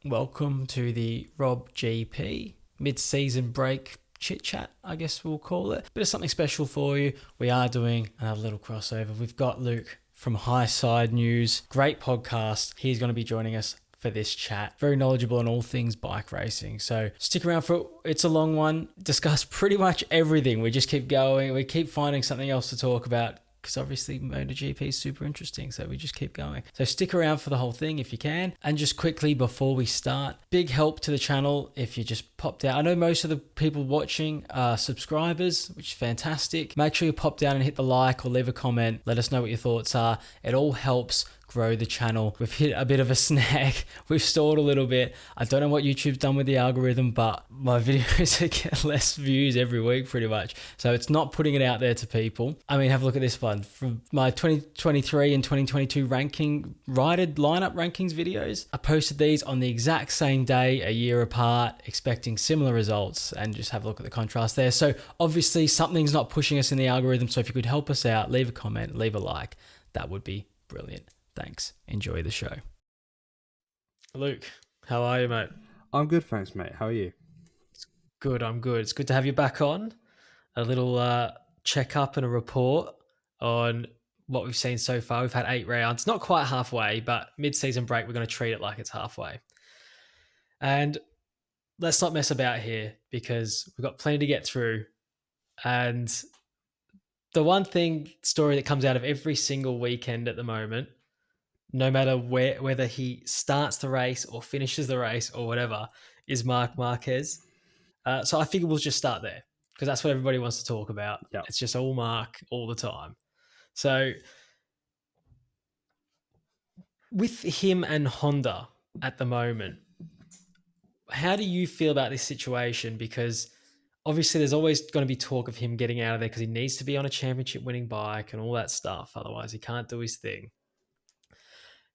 Welcome to the Rob GP mid-season break chit chat, I guess we'll call it. Bit of something special for you. We are doing another little crossover. We've got Luke from High Side News. Great podcast. He's going to be joining us for this chat. Very knowledgeable on all things bike racing. So stick around for it. It's a long one. Discuss pretty much everything. We just keep going. We keep finding something else to talk about, because obviously MotoGP is super interesting, so we just keep going. So stick around for the whole thing if you can. And just quickly before we start, big help to the channel if you just popped out. I know most of the people watching are subscribers, which is fantastic. Make sure you pop down and hit the like or leave a comment. Let us know what your thoughts are. It all helps grow the channel. We've hit a bit of a snag. We've stalled a little bit. I don't know what YouTube's done with the algorithm, but my videos get less views every week pretty much. So it's not putting it out there to people. I mean, have a look at this one. From my 2023 and 2022 rider lineup rankings videos, I posted these on the exact same day, a year apart, expecting similar results, and just have a look at the contrast there. So obviously something's not pushing us in the algorithm. So if you could help us out, leave a comment, leave a like, that would be brilliant. Thanks. Enjoy the show. Luke, how are you, mate? I'm good, thanks, mate. How are you? Good, I'm good. It's good to have you back on. A little check-up and a report on what we've seen so far. We've had 8 rounds. Not quite halfway, but mid-season break, we're going to treat it like it's halfway. And let's not mess about here, because we've got plenty to get through. And the one story that comes out of every single weekend at the moment, no matter whether he starts the race or finishes the race or whatever, is Marc Marquez. So I figure we'll just start there, because that's what everybody wants to talk about. Yeah. It's just all Marc all the time. So with him and Honda at the moment, how do you feel about this situation? Because obviously there's always going to be talk of him getting out of there because he needs to be on a championship winning bike and all that stuff. Otherwise he can't do his thing.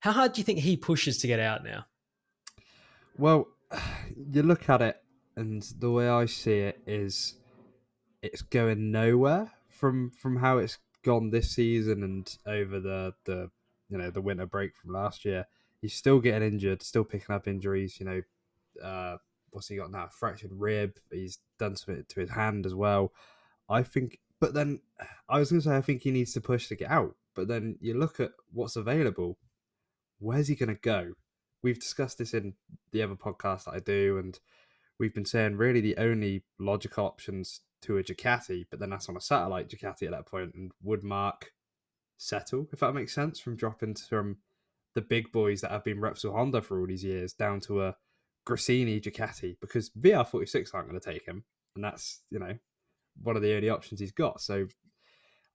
How hard do you think he pushes to get out now? Well, you look at it, and the way I see it is, it's going nowhere from how it's gone this season and over the winter break from last year. He's still getting injured, still picking up injuries. What's he got now? Fractured rib. He's done something to his hand as well. I think, but then I was going to say I think he needs to push to get out. But then you look at what's available. Where's he going to go? We've discussed this in the other podcast that I do, and we've been saying really the only logical options to a Ducati, but then that's on a satellite Ducati at that point. And would Marc settle, if that makes sense, from dropping from the big boys that have been Repsol Honda for all these years down to a Gresini Ducati? Because VR46 aren't going to take him, and that's one of the only options he's got. So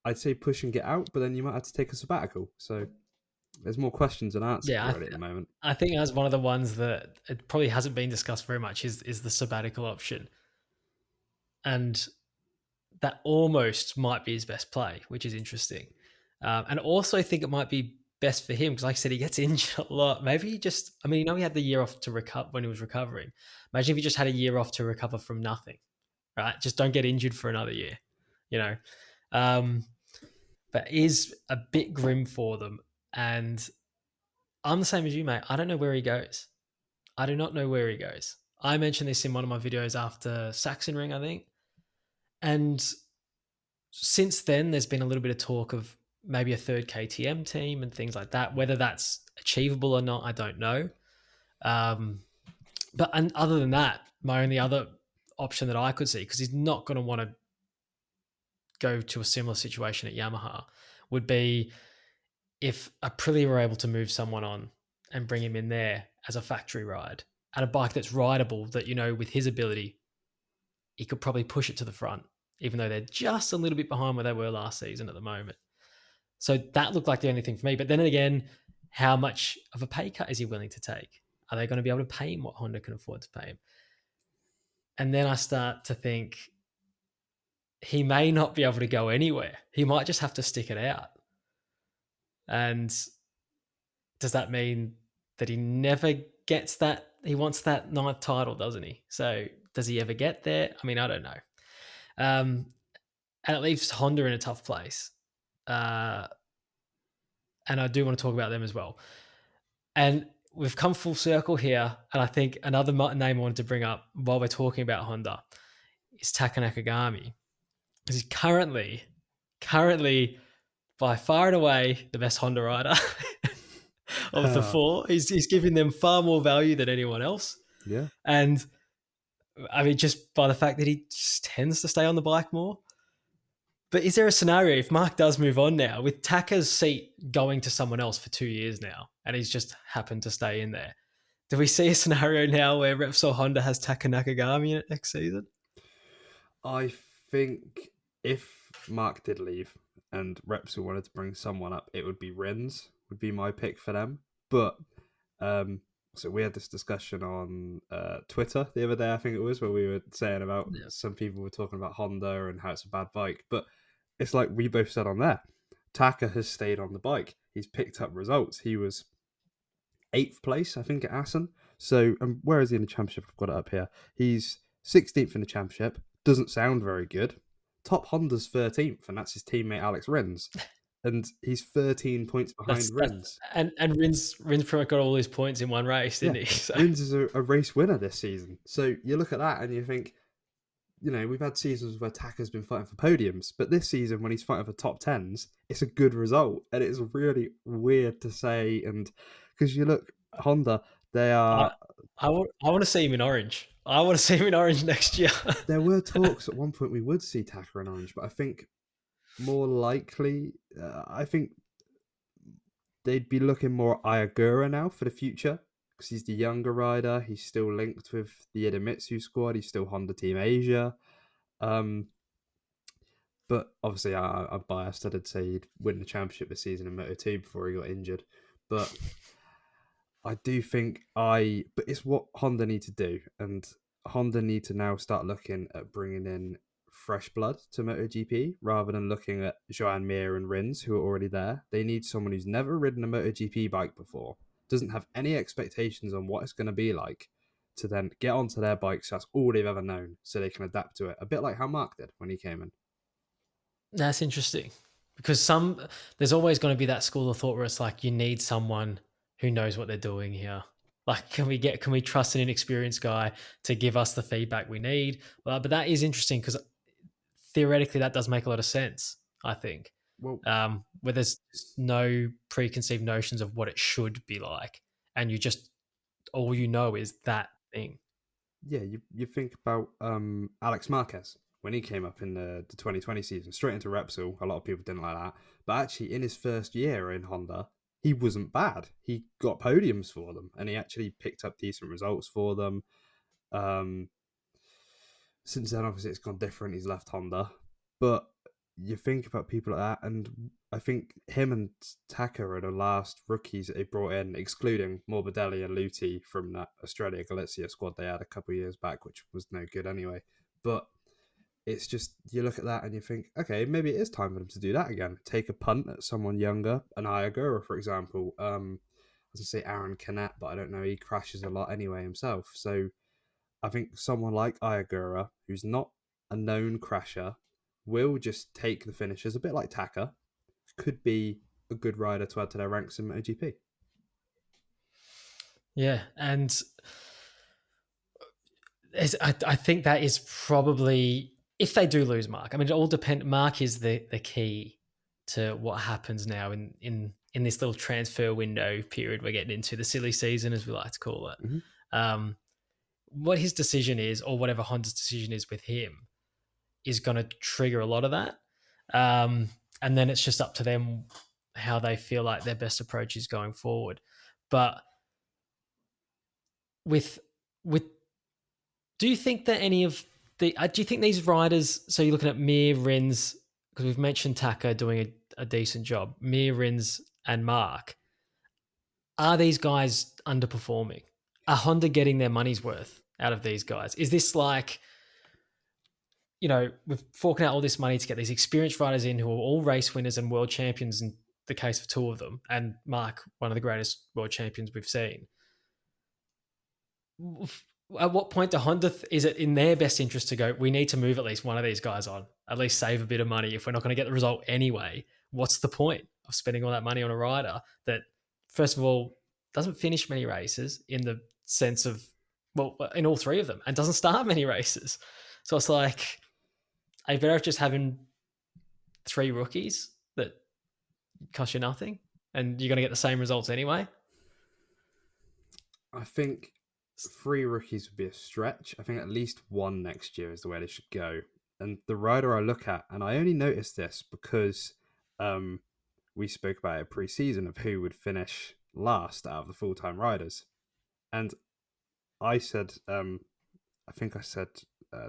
I'd say push and get out, but then you might have to take a sabbatical. So there's more questions than answers Yeah, really at the moment. I think that's one of the ones that it probably hasn't been discussed very much is the sabbatical option. And that almost might be his best play, which is interesting. And also think it might be best for him because, like I said, he gets injured a lot. Maybe he just, I mean, he had the year off to recover when he was recovering. Imagine if he just had a year off to recover from nothing, right? Just don't get injured for another year, you know? Um, but is a bit grim for them. And I'm the same as you, mate. I don't know where he goes. I do not know where he goes. I mentioned this in one of my videos after Sachsenring, I think. And since then, there's been a little bit of talk of maybe a third KTM team and things like that. Whether that's achievable or not, I don't know. But other than that, my only other option that I could see, because he's not going to want to go to a similar situation at Yamaha, would be if Aprilia were able to move someone on and bring him in there as a factory ride at a bike that's rideable, that, with his ability, he could probably push it to the front, even though they're just a little bit behind where they were last season at the moment. So that looked like the only thing for me. But then again, how much of a pay cut is he willing to take? Are they going to be able to pay him what Honda can afford to pay him? And then I start to think he may not be able to go anywhere. He might just have to stick it out. And does that mean that he never gets that? He wants that ninth title, doesn't he? So does he ever get there? I mean, I don't know. And it leaves Honda in a tough place. And I do want to talk about them as well. And we've come full circle here, and I think another name I wanted to bring up while we're talking about Honda is Taka Nakagami. Because he's currently by far and away the best Honda rider of the four. He's giving them far more value than anyone else. Yeah. And I mean, just by the fact that he just tends to stay on the bike more. But is there a scenario if Mark does move on now, with Taka's seat going to someone else for 2 years now, and he's just happened to stay in there? Do we see a scenario now where Repsol Honda has Taka Nakagami in it next season? I think if Mark did leave and Repsol wanted to bring someone up, it would be Rins, would be my pick for them. But so we had this discussion on Twitter the other day, I think it was, where we were saying about some people were talking about Honda and how it's a bad bike. But it's like we both said on there, Taka has stayed on the bike. He's picked up results. He was 8th place, I think, at Assen. So where is he in the championship? I've got it up here. He's 16th in the championship. Doesn't sound very good. Top Honda's 13th, and that's his teammate Alex Rins. And he's 13 points behind Rins. And Rins pretty much got all his points in one race, didn't he? So. Rins is a race winner this season. So you look at that and you think, we've had seasons where Taka's been fighting for podiums, but this season when he's fighting for top 10s, it's a good result. And it's really weird to say. And because you look, Honda, they are... I want to see him in orange. I want to see him in orange next year. There were talks at one point we would see Taka in orange, but I think more likely, I think they'd be looking more at Ayagura now for the future because he's the younger rider. He's still linked with the Idemitsu squad. He's still Honda Team Asia. But obviously, I'm biased. I did say he'd win the championship this season in Moto2 before he got injured. But I do think but it's what Honda need to do. And Honda need to now start looking at bringing in fresh blood to MotoGP rather than looking at Joan Mir and Rins, who are already there. They need someone who's never ridden a MotoGP bike before, doesn't have any expectations on what it's going to be like, to then get onto their bikes. That's all they've ever known, so they can adapt to it. A bit like how Mark did when he came in. That's interesting because there's always going to be that school of thought where it's like you need someone who knows what they're doing here. Like, can we trust an inexperienced guy to give us the feedback we need? But that is interesting because theoretically that does make a lot of sense, I think. Well, where there's no preconceived notions of what it should be like, and you just all you know is that thing. Yeah, you think about Alex Marquez when he came up in the 2020 season, straight into Repsol. A lot of people didn't like that, but actually in his first year in Honda, he wasn't bad. He got podiums for them, and he actually picked up decent results for them. Since then, obviously, it's gone different. He's left Honda. But you think about people like that, and I think him and Taka are the last rookies that they brought in, excluding Morbidelli and Luti from that Australia Galizia squad they had a couple of years back, which was no good anyway. But it's just, you look at that and you think, okay, maybe it is time for them to do that again. Take a punt at someone younger, an Ayagura, for example. I was going to say Aaron Canet, but I don't know. He crashes a lot anyway himself. So I think someone like Ayagura, who's not a known crasher, will just take the finishes, a bit like Taka, could be a good rider to add to their ranks in MotoGP. Yeah, and I think that is probably, if they do lose Mark, I mean, it all depends. Mark is the key to what happens now in this little transfer window period we're getting into, the silly season, as we like to call it. Mm-hmm. What his decision is, or whatever Honda's decision is with him, is going to trigger a lot of that. And then it's just up to them how they feel like their best approach is going forward. But with do you think that any of do you think these riders, so you're looking at Mir, Rins, because we've mentioned Taka doing a decent job, Mir, Rins and Mark, are these guys underperforming? Are Honda getting their money's worth out of these guys? Is this like, we're forking out all this money to get these experienced riders in who are all race winners and world champions in the case of two of them, and Mark, one of the greatest world champions we've seen. At what point do Honda, is it in their best interest to go, we need to move at least one of these guys on, at least save a bit of money? If we're not going to get the result anyway, what's the point of spending all that money on a rider that, first of all, doesn't finish many races in the sense of, well, in all three of them, and doesn't start many races. So it's like, are you better off just having three rookies that cost you nothing and you're going to get the same results anyway? I think 3 rookies would be a stretch. I think at least one next year is the way they should go. And the rider I look at, and I only noticed this because we spoke about it pre-season of who would finish last out of the full-time riders, and I said, I think I said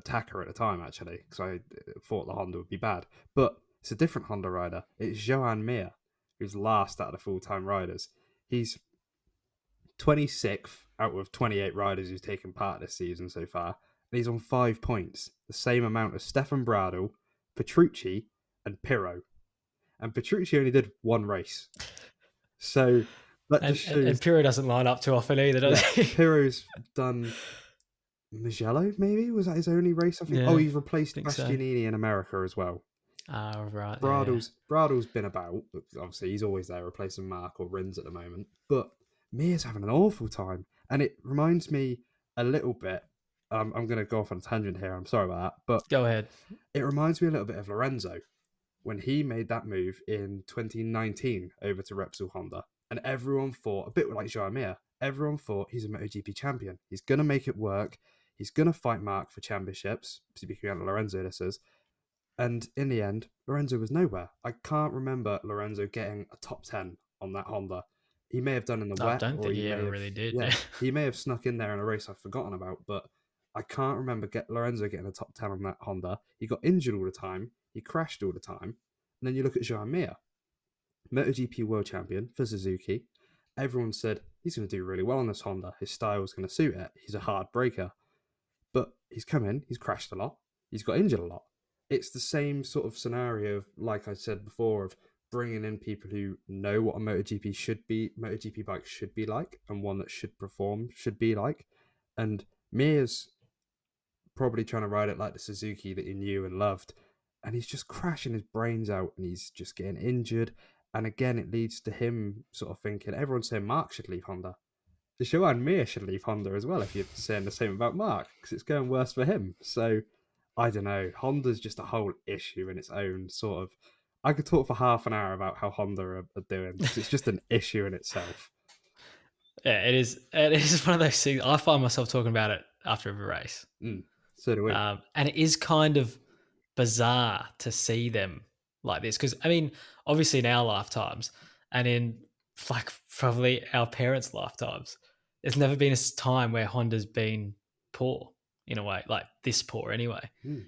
Taka at the time actually, because I thought the Honda would be bad, but it's a different Honda rider. It's Joan Mir, who's last out of the full-time riders. He's 26th out of 28 riders who's taken part this season so far, and he's on 5 points, the same amount as Stefan Bradl, Petrucci, and Pirro. And Petrucci only did one race. So that just shows. And Pirro doesn't line up too often either, does he? Pirro's done Mugello, maybe? Was that his only race, I think? Yeah, He's replaced Bastianini in America as well. Right. Bradl's been about. Obviously, he's always there replacing Mark or Rins at the moment. But Mir's having an awful time. And it reminds me a little bit. I'm going to go off on a tangent here. I'm sorry about that. But go ahead. It reminds me a little bit of Lorenzo when he made that move in 2019 over to Repsol Honda. And everyone thought, a bit like Joan Mir, everyone thought he's a MotoGP champion. He's going to make it work. He's going to fight Mark for championships. Speaking of Lorenzo, this is. And in the end, Lorenzo was nowhere. I can't remember Lorenzo getting a top 10 on that Honda. He may have done in the wet. I don't think he ever really did. Yeah, he may have snuck in there in a race I've forgotten about, but I can't remember Lorenzo getting a top 10 on that Honda. He got injured all the time. He crashed all the time. And then you look at Joan Mir, MotoGP world champion for Suzuki. Everyone said he's going to do really well on this Honda. His style is going to suit it. He's a hard breaker. But he's come in, he's crashed a lot. He's got injured a lot. It's the same sort of scenario of, like I said before, of bringing in people who know what a MotoGP bike should be like, and one that should be like. And Mir's probably trying to ride it like the Suzuki that he knew and loved, and he's just crashing his brains out, and he's just getting injured. And again, it leads to him sort of thinking, everyone's saying Mark should leave Honda. Joan Mir should leave Honda as well if you're saying the same about Mark, because it's going worse for him. So, I don't know. Honda's just a whole issue in its own sort of. I could talk for half an hour about how Honda are doing. It's just an issue in itself. Yeah, it is. It is one of those things. I find myself talking about it after every race. So do we. And it is kind of bizarre to see them like this, because I mean, obviously in our lifetimes and in like probably our parents' lifetimes, there's never been a time where Honda's been poor in a way, like this poor anyway.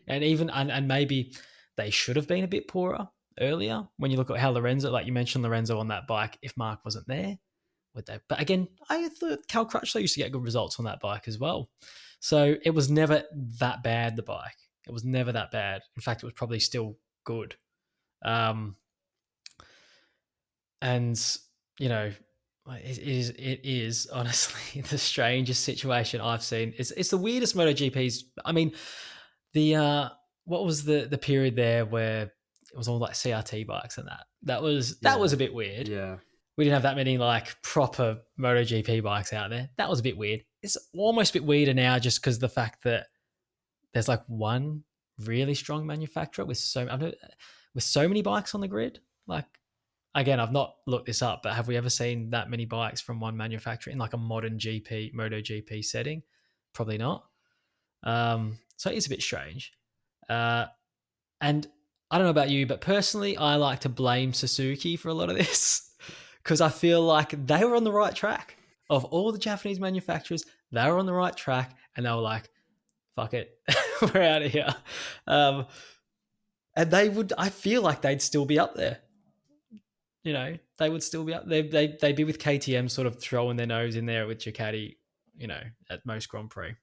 And even and maybe they should have been a bit poorer earlier when you look at how Lorenzo, like you mentioned Lorenzo on that bike, if Mark wasn't there, would they? But again, I thought Cal Crutchlow used to get good results on that bike as well. So it was never that bad, the bike. It was never that bad. In fact, it was probably still good. And, you know, it is honestly the strangest situation I've seen. It's the weirdest MotoGPs. I mean, what was the period there where it was all like CRT bikes and that was a bit weird. Yeah. We didn't have that many like proper MotoGP bikes out there. That was a bit weird. It's almost a bit weirder now just because of the fact that there's like one really strong manufacturer with so many bikes on the grid. Like, again, I've not looked this up, but have we ever seen that many bikes from one manufacturer in like a modern MotoGP setting? Probably not. So it's a bit strange. And I don't know about you, but personally, I like to blame Suzuki for a lot of this because I feel like they were on the right track. Of all the Japanese manufacturers, they were on the right track and they were like, fuck it, we're out of here. And I feel like they'd still be up there. You know, they would still be up there. They'd be with KTM sort of throwing their nose in there with Ducati, you know, at most Grand Prix.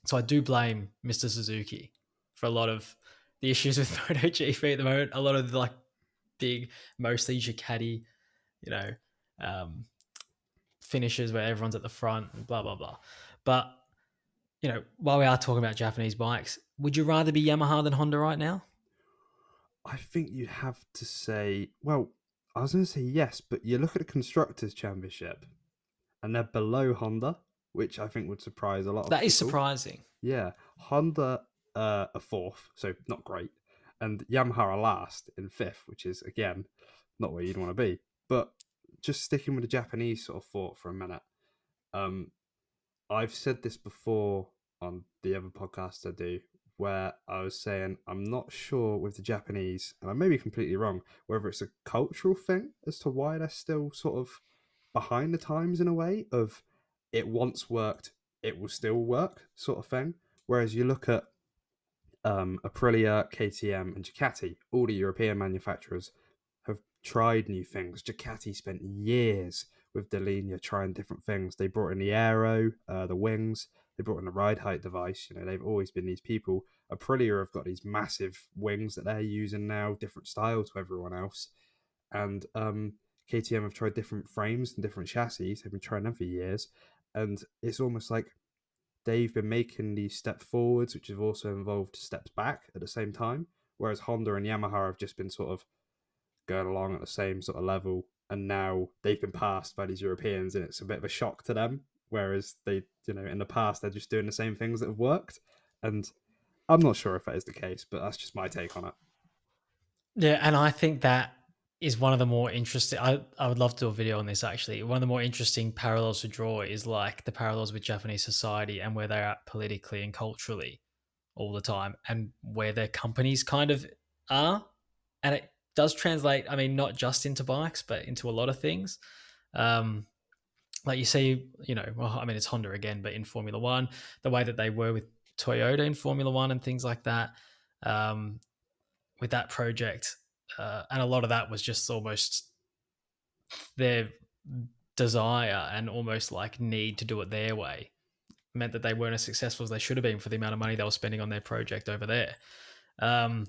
So I do blame Mr. Suzuki for a lot of the issues with MotoGP at the moment. A lot of the like big, mostly Ducati, you know, finishes where everyone's at the front and blah, blah, blah. But, you know, while we are talking about Japanese bikes, would you rather be Yamaha than Honda right now? I think you'd have to say, well, I was going to say yes, but you look at the Constructors' Championship and they're below Honda, which I think would surprise a lot of That is people. surprising. Yeah, Honda are fourth, so not great, and Yamaha are last in fifth, which is again not where you'd want to be. But just sticking with the Japanese sort of thought for a minute, um, I've said this before on the other podcast I do, where I was saying I'm not sure with the Japanese, and I may be completely wrong, whether it's a cultural thing as to why they're still sort of behind the times in a way of it once worked, it will still work sort of thing. Whereas you look at Aprilia, KTM, and Ducati, all the European manufacturers have tried new things. Ducati spent years with Delinia trying different things. They brought in the aero, the wings. They brought in the ride height device. You know, they've always been these people. Aprilia have got these massive wings that they're using now, different style to everyone else. And KTM have tried different frames and different chassis. They've been trying them for years. And it's almost like they've been making these steps forwards, which have also involved steps back at the same time. Whereas Honda and Yamaha have just been sort of going along at the same sort of level, and now they've been passed by these Europeans, and it's a bit of a shock to them. Whereas they, you know, in the past they're just doing the same things that have worked, and I'm not sure if that is the case, but that's just my take on it. Yeah, and I think that is one of the more interesting. I would love to do a video on this actually. One of the more interesting parallels to draw is like the parallels with Japanese society and where they're at politically and culturally all the time, and where their companies kind of are. And it does translate, I mean, not just into bikes, but into a lot of things. Um, like you see, you know, well, I mean, it's Honda again, but in Formula One, the way that they were with Toyota in Formula One and things like that. Um, with that project, and a lot of that was just almost their desire and almost like need to do it their way meant that they weren't as successful as they should have been for the amount of money they were spending on their project over there. Um,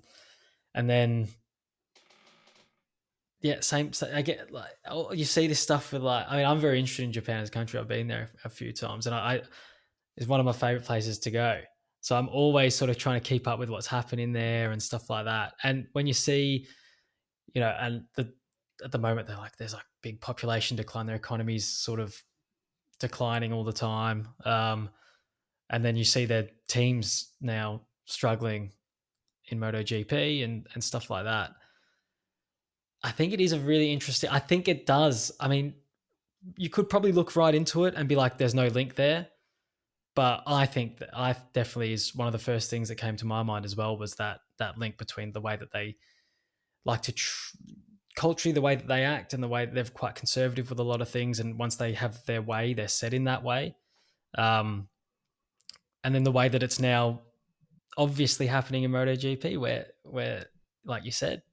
and then yeah, same. I get like you see this stuff with like. I mean, I'm very interested in Japan as a country. I've been there a few times, and I it's one of my favorite places to go. So I'm always sort of trying to keep up with what's happening there and stuff like that. And when you see, you know, and at the moment they're like there's like big population decline, their economy's sort of declining all the time, and then you see their teams now struggling in MotoGP and stuff like that. I think it is a really interesting. I think it does. I mean, you could probably look right into it and be like, "There's no link there," but I think that I definitely is one of the first things that came to my mind as well was that link between the way that they like to culturally the way that they act and the way that they're quite conservative with a lot of things, and once they have their way, they're set in that way. Um, and then the way that it's now obviously happening in MotoGP, where like you said,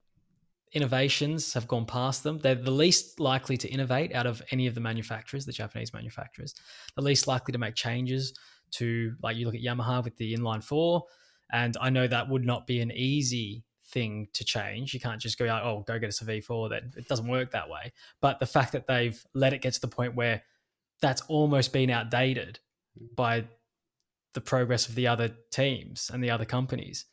innovations have gone past them. They're the least likely to innovate out of any of the manufacturers, the Japanese manufacturers. The least likely to make changes to, like you look at Yamaha with the inline four, and I know that would not be an easy thing to change. You can't just go out, oh, go get us a V4. Then it doesn't work that way. But the fact that they've let it get to the point where that's almost been outdated by the progress of the other teams and the other companies.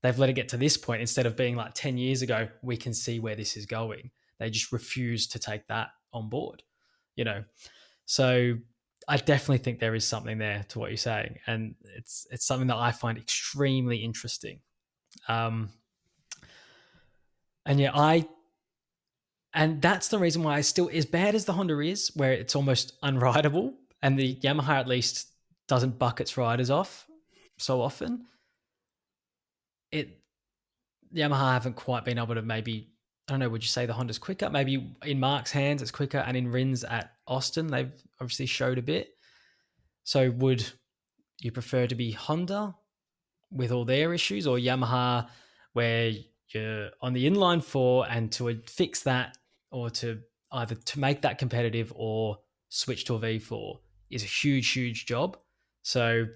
They've let it get to this point instead of being like 10 years ago, we can see where this is going. They just refuse to take that on board, you know? So I definitely think there is something there to what you're saying. And it's something that I find extremely interesting. Um, and yeah, and that's the reason why I still, as bad as the Honda is, where it's almost unrideable, and the Yamaha at least doesn't buck its riders off so often. It Yamaha haven't quite been able to maybe, I don't know, would you say the Honda's quicker? Maybe in Mark's hands it's quicker, and in Rins at Austin they've obviously showed a bit. So would you prefer to be Honda with all their issues, or Yamaha where you're on the inline four, and to fix that, or to either to make that competitive or switch to a V4 is a huge job. So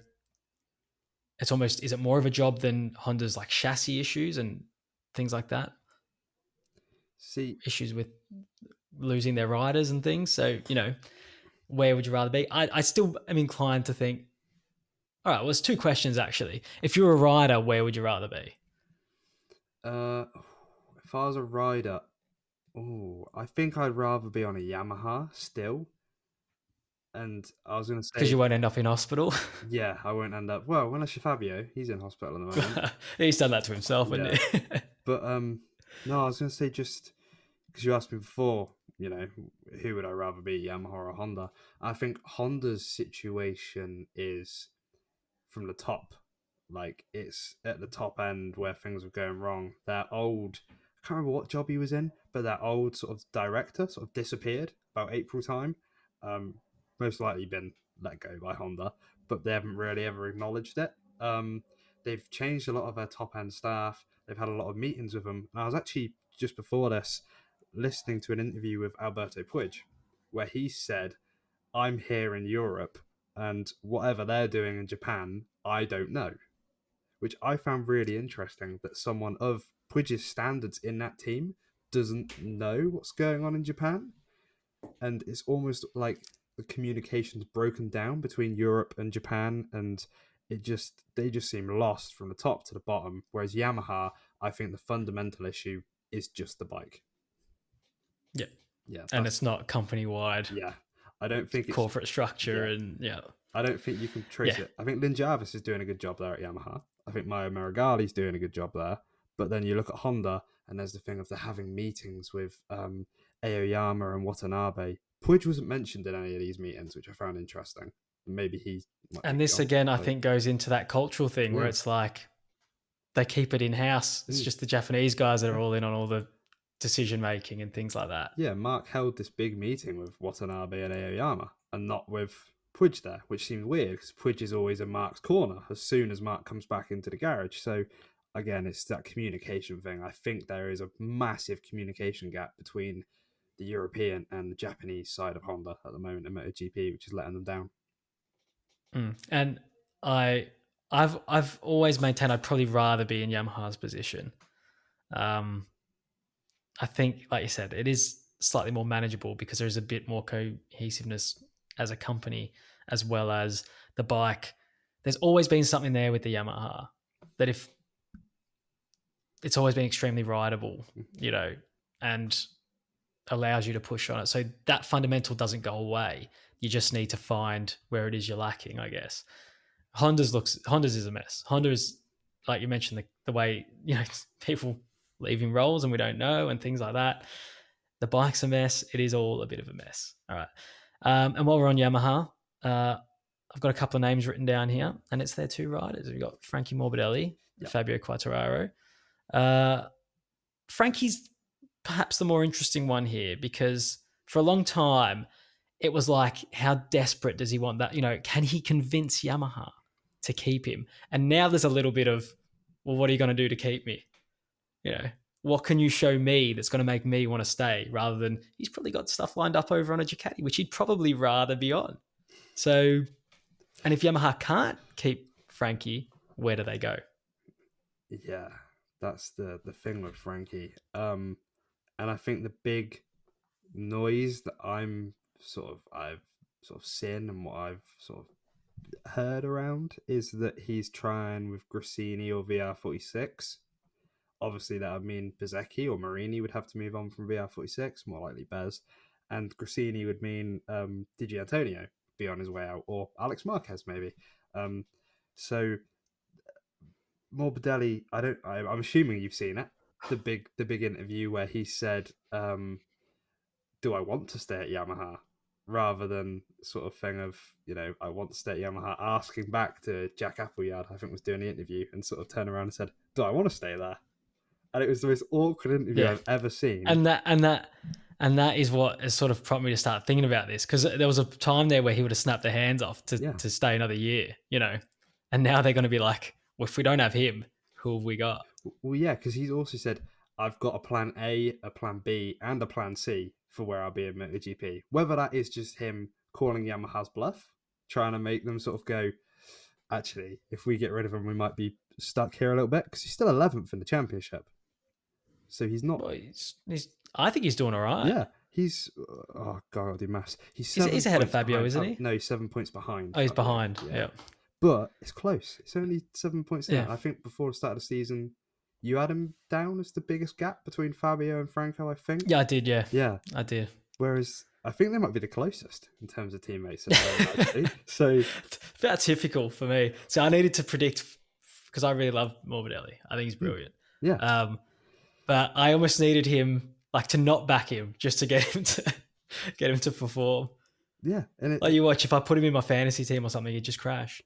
it's almost, is it more of a job than Honda's like chassis issues and things like that? See, Issues with losing their riders and things. So, you know, where would you rather be? I still am inclined to think, all right, well, it's two questions actually. If you're a rider, where would you rather be? uh, if I was a rider, I think I'd rather be on a Yamaha still. And I was going to Because say, you won't end up in hospital. yeah, I won't end up. Well, unless you're Fabio, he's in hospital at the moment. He's done that to himself, Yeah, hasn't he? but no, I was going to say just because you asked me before, who would I rather be, Yamaha or Honda? I think Honda's situation is from the top. Like it's at the top end where things are going wrong. Their old, I can't remember what job he was in, but their old sort of director sort of disappeared about April time. Um, Most likely been let go by Honda, but they haven't really ever acknowledged it. They've changed a lot of their top end staff. They've had a lot of meetings with them. And I was actually just before this listening to an interview with Alberto Puig, where he said, "I'm here in Europe, and whatever they're doing in Japan, I don't know," which I found really interesting that someone of Puig's standards in that team doesn't know what's going on in Japan. And it's almost like the communication's broken down between Europe and Japan, and they just seem lost from the top to the bottom. Whereas Yamaha, I think the fundamental issue is just the bike. Yeah. Yeah. And it's not company wide. Yeah. I don't think it's corporate structure and yeah. I don't think you can trace it. I think Lynn Jarvis is doing a good job there at Yamaha. I think Mayo Marigali's doing a good job there. But then you look at Honda, and there's the thing of they're having meetings with Aoyama and Watanabe. Puig wasn't mentioned in any of these meetings, which I found interesting. Maybe he might And be this gone, again, I but think, goes into that cultural thing where it's like they keep it in house. It's just the Japanese guys that are all in on all the decision making and things like that. yeah, Mark held this big meeting with Watanabe and Aoyama, and not with Puig there, which seems weird because Puig is always in Mark's corner as soon as Mark comes back into the garage. So again, it's that communication thing. I think there is a massive communication gap between the European and the Japanese side of Honda at the moment in MotoGP, which is letting them down. And I've always maintained I'd probably rather be in Yamaha's position. I think, like you said, it is slightly more manageable because there's a bit more cohesiveness as a company, as well as the bike. There's always been something there with the Yamaha that if it's always been extremely rideable, and allows you to push on it. So that fundamental doesn't go away. You just need to find where it is you're lacking, I guess. Honda's is a mess. Honda is, like you mentioned, the way, people leaving roles and we don't know and things like that. The bike's a mess. It is all a bit of a mess. All right. And while we're on Yamaha, I've got a couple of names written down here, and it's their two riders. We've got Frankie Morbidelli, Fabio Quartararo. Frankie's perhaps the more interesting one here because for a long time, it was like, how desperate does he want that? Can he convince Yamaha to keep him? And now there's a little bit of, well, what are you going to do to keep me? What can you show me that's going to make me want to stay, rather than he's probably got stuff lined up over on a Ducati, which he'd probably rather be on. So, and if Yamaha can't keep Frankie, where do they go? Yeah, that's the thing with Frankie. And I think the big noise that I've sort of seen and what I've sort of heard around is that he's trying with Gresini or VR46. Obviously, that would mean Bezzecchi or Marini would have to move on from VR46, more likely Bez. And Gresini would mean Di Antonio be on his way out, or Alex Marquez maybe. So Morbidelli, I'm assuming you've seen it. The big interview where he said, "Do I want to stay at Yamaha?" Rather than sort of thing of, I want to stay at Yamaha, asking back to Jack Appleyard, I think was doing the interview, and sort of turned around and said, "Do I want to stay there?" And it was the most awkward interview I've ever seen. And that is what has sort of prompted me to start thinking about this, because there was a time there where he would have snapped their hands off to stay another year, and now they're going to be like, well, if we don't have him, who have we got? Well, yeah, because he's also said, I've got a plan A, a plan B, and a plan C for where I'll be in MotoGP. Whether that is just him calling Yamaha's bluff, trying to make them sort of go, actually, if we get rid of him, we might be stuck here a little bit, because he's still 11th in the championship. So he's not. Well, I think he's doing all right. Yeah, he's. Oh God, I'll do maths. He's ahead of Fabio, isn't he? No, he's 7 points behind. Oh, he's behind. Yeah. But it's close. It's only 7 points down. Yeah. I think before the start of the season, you had him down as the biggest gap between Fabio and Franco, I think. Yeah, I did. Yeah. Yeah. I did. Whereas I think they might be the closest in terms of teammates at the moment, actually. So That's typical for me. So I needed to predict because I really love Morbidelli. I think he's hmm, brilliant. yeah, But I almost needed him like to not back him just to get him to get him to perform. yeah, and Like you watch, if I put him in my fantasy team or something, he'd just crash.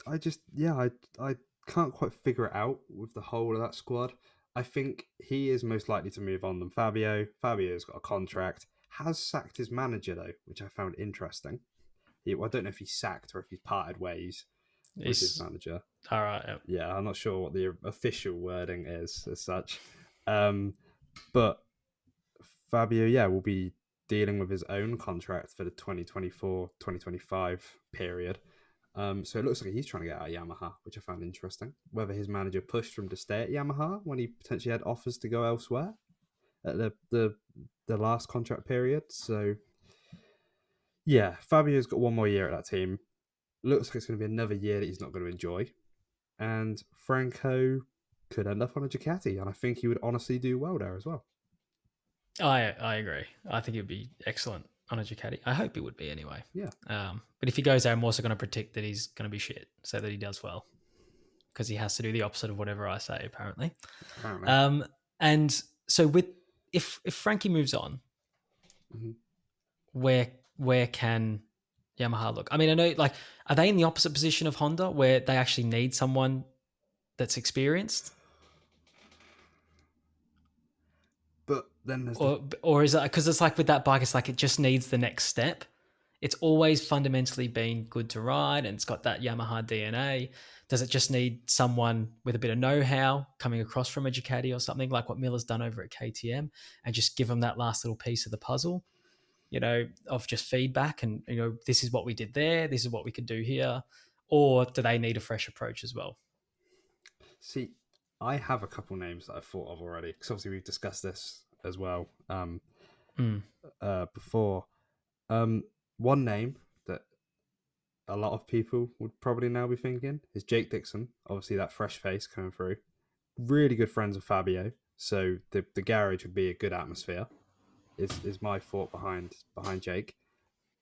I just I can't quite figure it out with the whole of that squad. I think he is most likely to move on than Fabio. Fabio's got a contract, has sacked his manager though, which I found interesting. I don't know if he's sacked or if he's parted ways with his He's manager. all right. Yeah. Yeah, I'm not sure what the official wording is as such. But Fabio, yeah, will be dealing with his own contract for the 2024-2025 period. So it looks like he's trying to get out of Yamaha, which I found interesting. Whether his manager pushed for him to stay at Yamaha when he potentially had offers to go elsewhere at the last contract period. So yeah, Fabio's got one more year at that team. Looks like it's going to be another year that he's not going to enjoy. And Franco could end up on a Ducati, and I think he would honestly do well there as well. I agree. I think it'd be excellent on a Ducati. I hope it would be anyway. Yeah. But if he goes there, I'm also going to predict that he's going to be shit, so that he does well, because he has to do the opposite of whatever I say, apparently. Apparently. And so with if Frankie moves on, Mm-hmm. where can Yamaha look? I mean, I know, like, are they in the opposite position of Honda, where they actually need someone that's experienced? But then there's Or is it because it's like with that bike, it's like it just needs the next step. It's always fundamentally been good to ride and it's got that Yamaha DNA. Does it just need someone with a bit of know-how coming across from a Ducati or something like what Miller's done over at KTM and just give them that last little piece of the puzzle, of just feedback and, this is what we did there, this is what we could do here? Or do they need a fresh approach as well? see, I have a couple names that I've thought of already because obviously we've discussed this as well before. One name that a lot of people would probably now be thinking is Jake Dixon. Obviously, that fresh face coming through. Really good friends with Fabio, so the garage would be a good atmosphere. Is my thought behind Jake.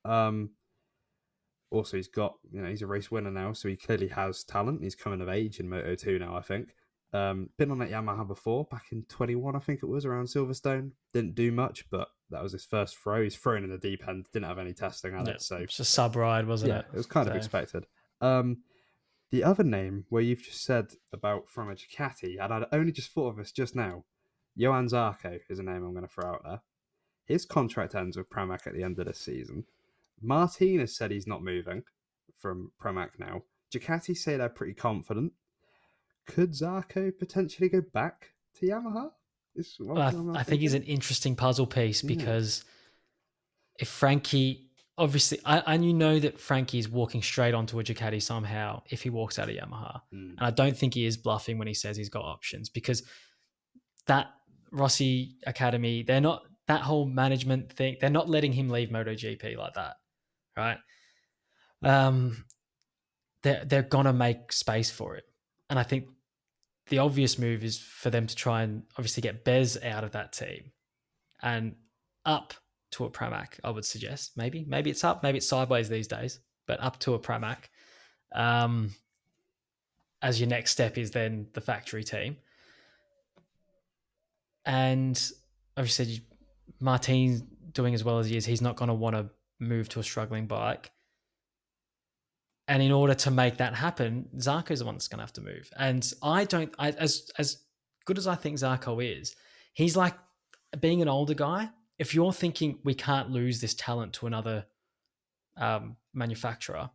Also, he's got he's a race winner now, so he clearly has talent. He's coming of age in Moto 2 now, I think. Been on that Yamaha before, back in 21, I think it was, around Silverstone. Didn't do much, but that was his first throw. He's thrown in the deep end, didn't have any testing at it. So it's a sub ride, wasn't it? It was kind of expected. The other name where you've just said about from a Ducati, and I'd only just thought of this just now, Johann Zarco is a name I'm going to throw out there. His contract ends with Pramac at the end of this season. Martin has said he's not moving from Pramac now. Ducati say they're pretty confident. Could Zarco potentially go back to Yamaha? I think he's an interesting puzzle piece because if Frankie, obviously, and that Frankie is walking straight onto a Ducati somehow if he walks out of Yamaha. And I don't think he is bluffing when he says he's got options, because that Rossi Academy, they're not, that whole management thing, they're not letting him leave MotoGP like that, right? They're gonna make space for it, and I think the obvious move is for them to try and obviously get Bez out of that team and up to a Pramac. I would suggest maybe it's up, maybe it's sideways these days, but up to a Pramac. As your next step is then the factory team, and obviously Martin's doing as well as he is. He's not going to want to move to a struggling bike. And in order to make that happen, Zarco's the one that's going to have to move. And as good as I think Zarco is, he's like, being an older guy, if you're thinking we can't lose this talent to another manufacturer,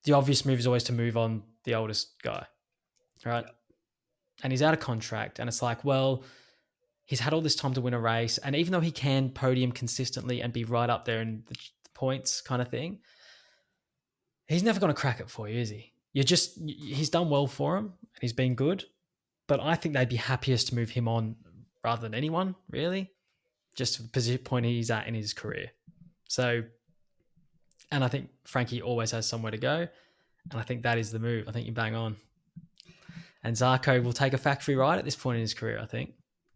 the obvious move is always to move on the oldest guy, right? Yeah. And he's out of contract, and it's like, well, he's had all this time to win a race, and even though he can podium consistently and be right up there in the points kind of thing, he's never going to crack it for you, is he? He's done well for him, and he's been good, but I think they'd be happiest to move him on rather than anyone, really, just to the point he's at in his career. So, and I think Frankie always has somewhere to go, and I think that is the move. I think you bang on. And Zarco will take a factory ride at this point in his career, I think.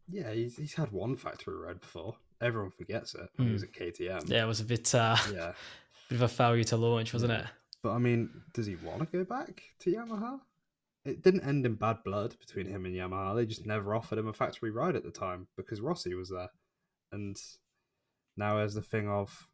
Yeah, he's had one factory ride before. everyone forgets it when he was at KTM. Yeah, it was a bit Yeah, bit of a failure to launch, wasn't yeah. it? But I mean, does he want to go back to Yamaha? It didn't end in bad blood between him and Yamaha. They just never offered him a factory ride at the time because Rossi was there. And now there's the thing of,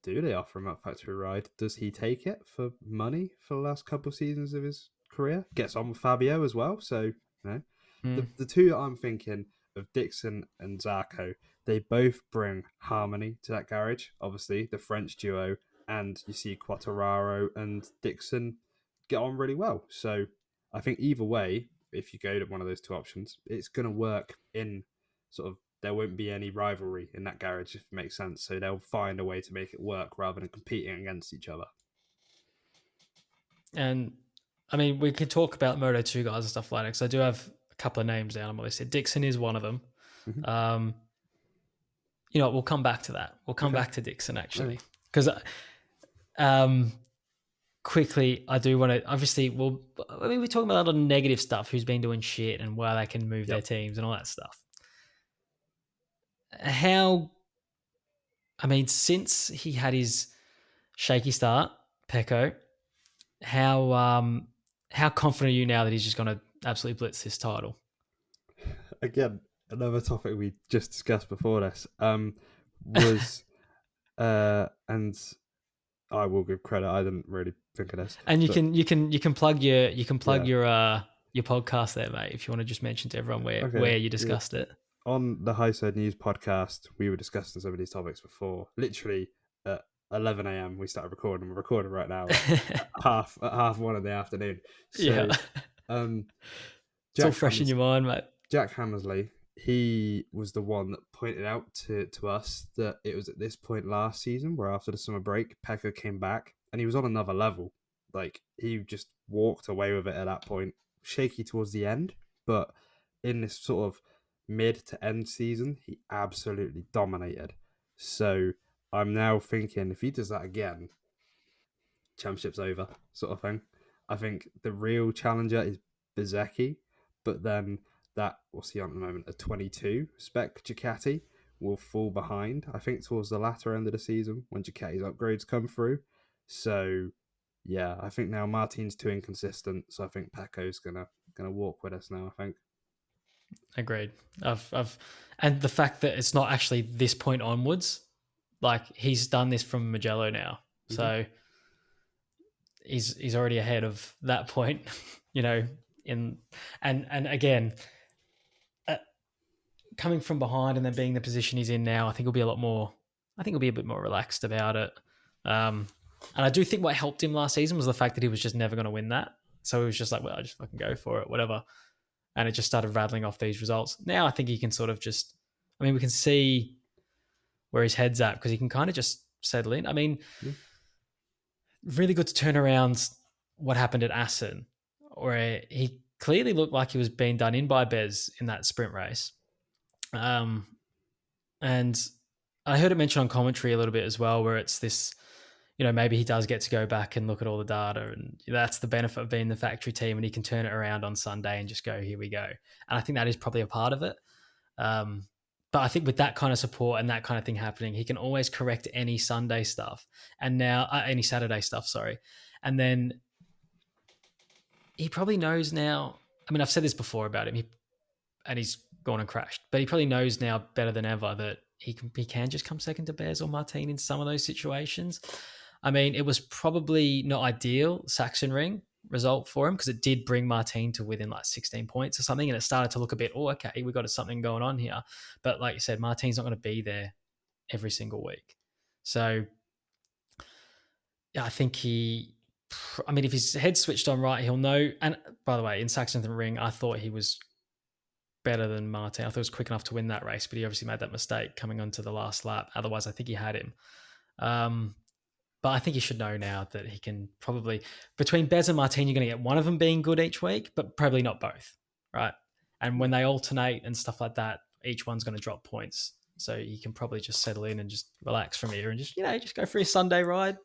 do they offer him a factory ride? Does he take it for money for the last couple of seasons of his career? Gets on with Fabio as well. So, you know, the two that I'm thinking of, Dixon and Zarco, they both bring harmony to that garage. Obviously, the French duo, and you see Quartararo and Dixon get on really well. So I think either way, if you go to one of those two options, it's going to work in sort of, there won't be any rivalry in that garage, if it makes sense. So they'll find a way to make it work rather than competing against each other. And I mean, we could talk about Moto2 guys and stuff like that because I do have a couple of names down on my list. Dixon is one of them. Mm-hmm. You know, we'll come back to that. We'll come Okay. back to Dixon actually because quickly, I do want to, obviously, we're talking about a lot of negative stuff, who's been doing shit and where they can move their teams and all that stuff. Since he had his shaky start, Pecco, how confident are you now that he's just going to absolutely blitz this title? Again, another topic we just discussed before this was, and I will give credit, I didn't really think of this. And you can plug your your podcast there, mate, if you want to just mention to everyone where you discussed it. On the High Side News podcast, we were discussing some of these topics before. Literally at 11 a.m. we started recording. We're recording right now at half one in the afternoon. So, yeah, it's all fresh in your mind, mate. Jack Hammersley, he was the one that pointed out to us that it was at this point last season where after the summer break, Pecco came back and he was on another level. Like, he just walked away with it at that point. Shaky towards the end, but in this sort of mid to end season, he absolutely dominated. So I'm now thinking if he does that again, championship's over, sort of thing. I think the real challenger is Bezzecchi, but then that, what's he on at the moment, a 22 spec Ducati will fall behind, I think, towards the latter end of the season when Ducati's upgrades come through. So yeah, I think now Martin's too inconsistent, so I think Pecco's gonna walk with us now, I think. Agreed. And the fact that it's not actually this point onwards, like he's done this from Mugello now, so he's already ahead of that point, you know. And again, coming from behind and then being the position he's in now, I think he'll be a lot more. I think he'll be a bit more relaxed about it. And I do think what helped him last season was the fact that he was just never going to win that. So he was just like, well, I just fucking go for it, whatever. And it just started rattling off these results. Now I think he can sort of just, I mean, we can see where his head's at because he can kind of just settle in. I mean, really good to turn around what happened at Assen, where he clearly looked like he was being done in by Bez in that sprint race. And I heard it mentioned on commentary a little bit as well, where it's this, you know, maybe he does get to go back and look at all the data, and that's the benefit of being the factory team, and he can turn it around on Sunday and just go, here we go. And I think that is probably a part of it. But I think with that kind of support and that kind of thing happening, he can always correct any Sunday stuff and now any Saturday stuff, sorry. And then he probably knows now. I mean, I've said this before about him, and he's gone and crashed, but he probably knows now better than ever that he can just come second to Bez or Martin in some of those situations. I mean, it was probably not ideal Sachsenring result for him because it did bring Martin to within like 16 points or something, and it started to look a bit, okay, we got something going on here. But like you said, Martin's not going to be there every single week. So yeah, I think if his head's switched on right, he'll know. And by the way, in Sachsenring, I thought he was better than Martin. I thought he was quick enough to win that race, but he obviously made that mistake coming onto the last lap. Otherwise, I think he had him. But I think you should know now that he can probably, between Bez and Martin, you're going to get one of them being good each week, but probably not both, right? And when they alternate and stuff like that, each one's going to drop points. So you can probably just settle in and just relax from here and just, you know, just go for your Sunday ride.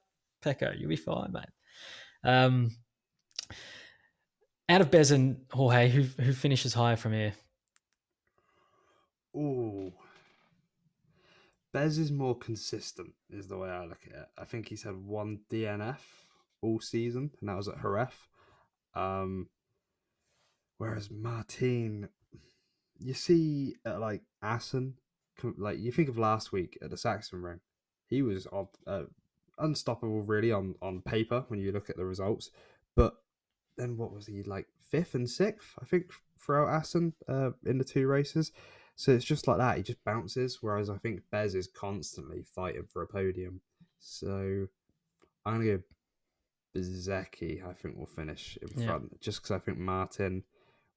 Pecco, you'll be fine, mate. Out of Bez and Jorge, who finishes higher from here? Ooh. Bez is more consistent, is the way I look at it. I think he's had one DNF all season, and that was at Jerez. Um, whereas Martin, you see, like Assen, like you think of last week at the Saxon Ring, he was unstoppable really on paper when you look at the results. But then what was he like fifth and sixth? I think throughout Assen in the two races. So it's just like that. He just bounces. Whereas I think Bez is constantly fighting for a podium. So I'm gonna go Bezecchi. I think will finish in Yeah. front, just because I think Martin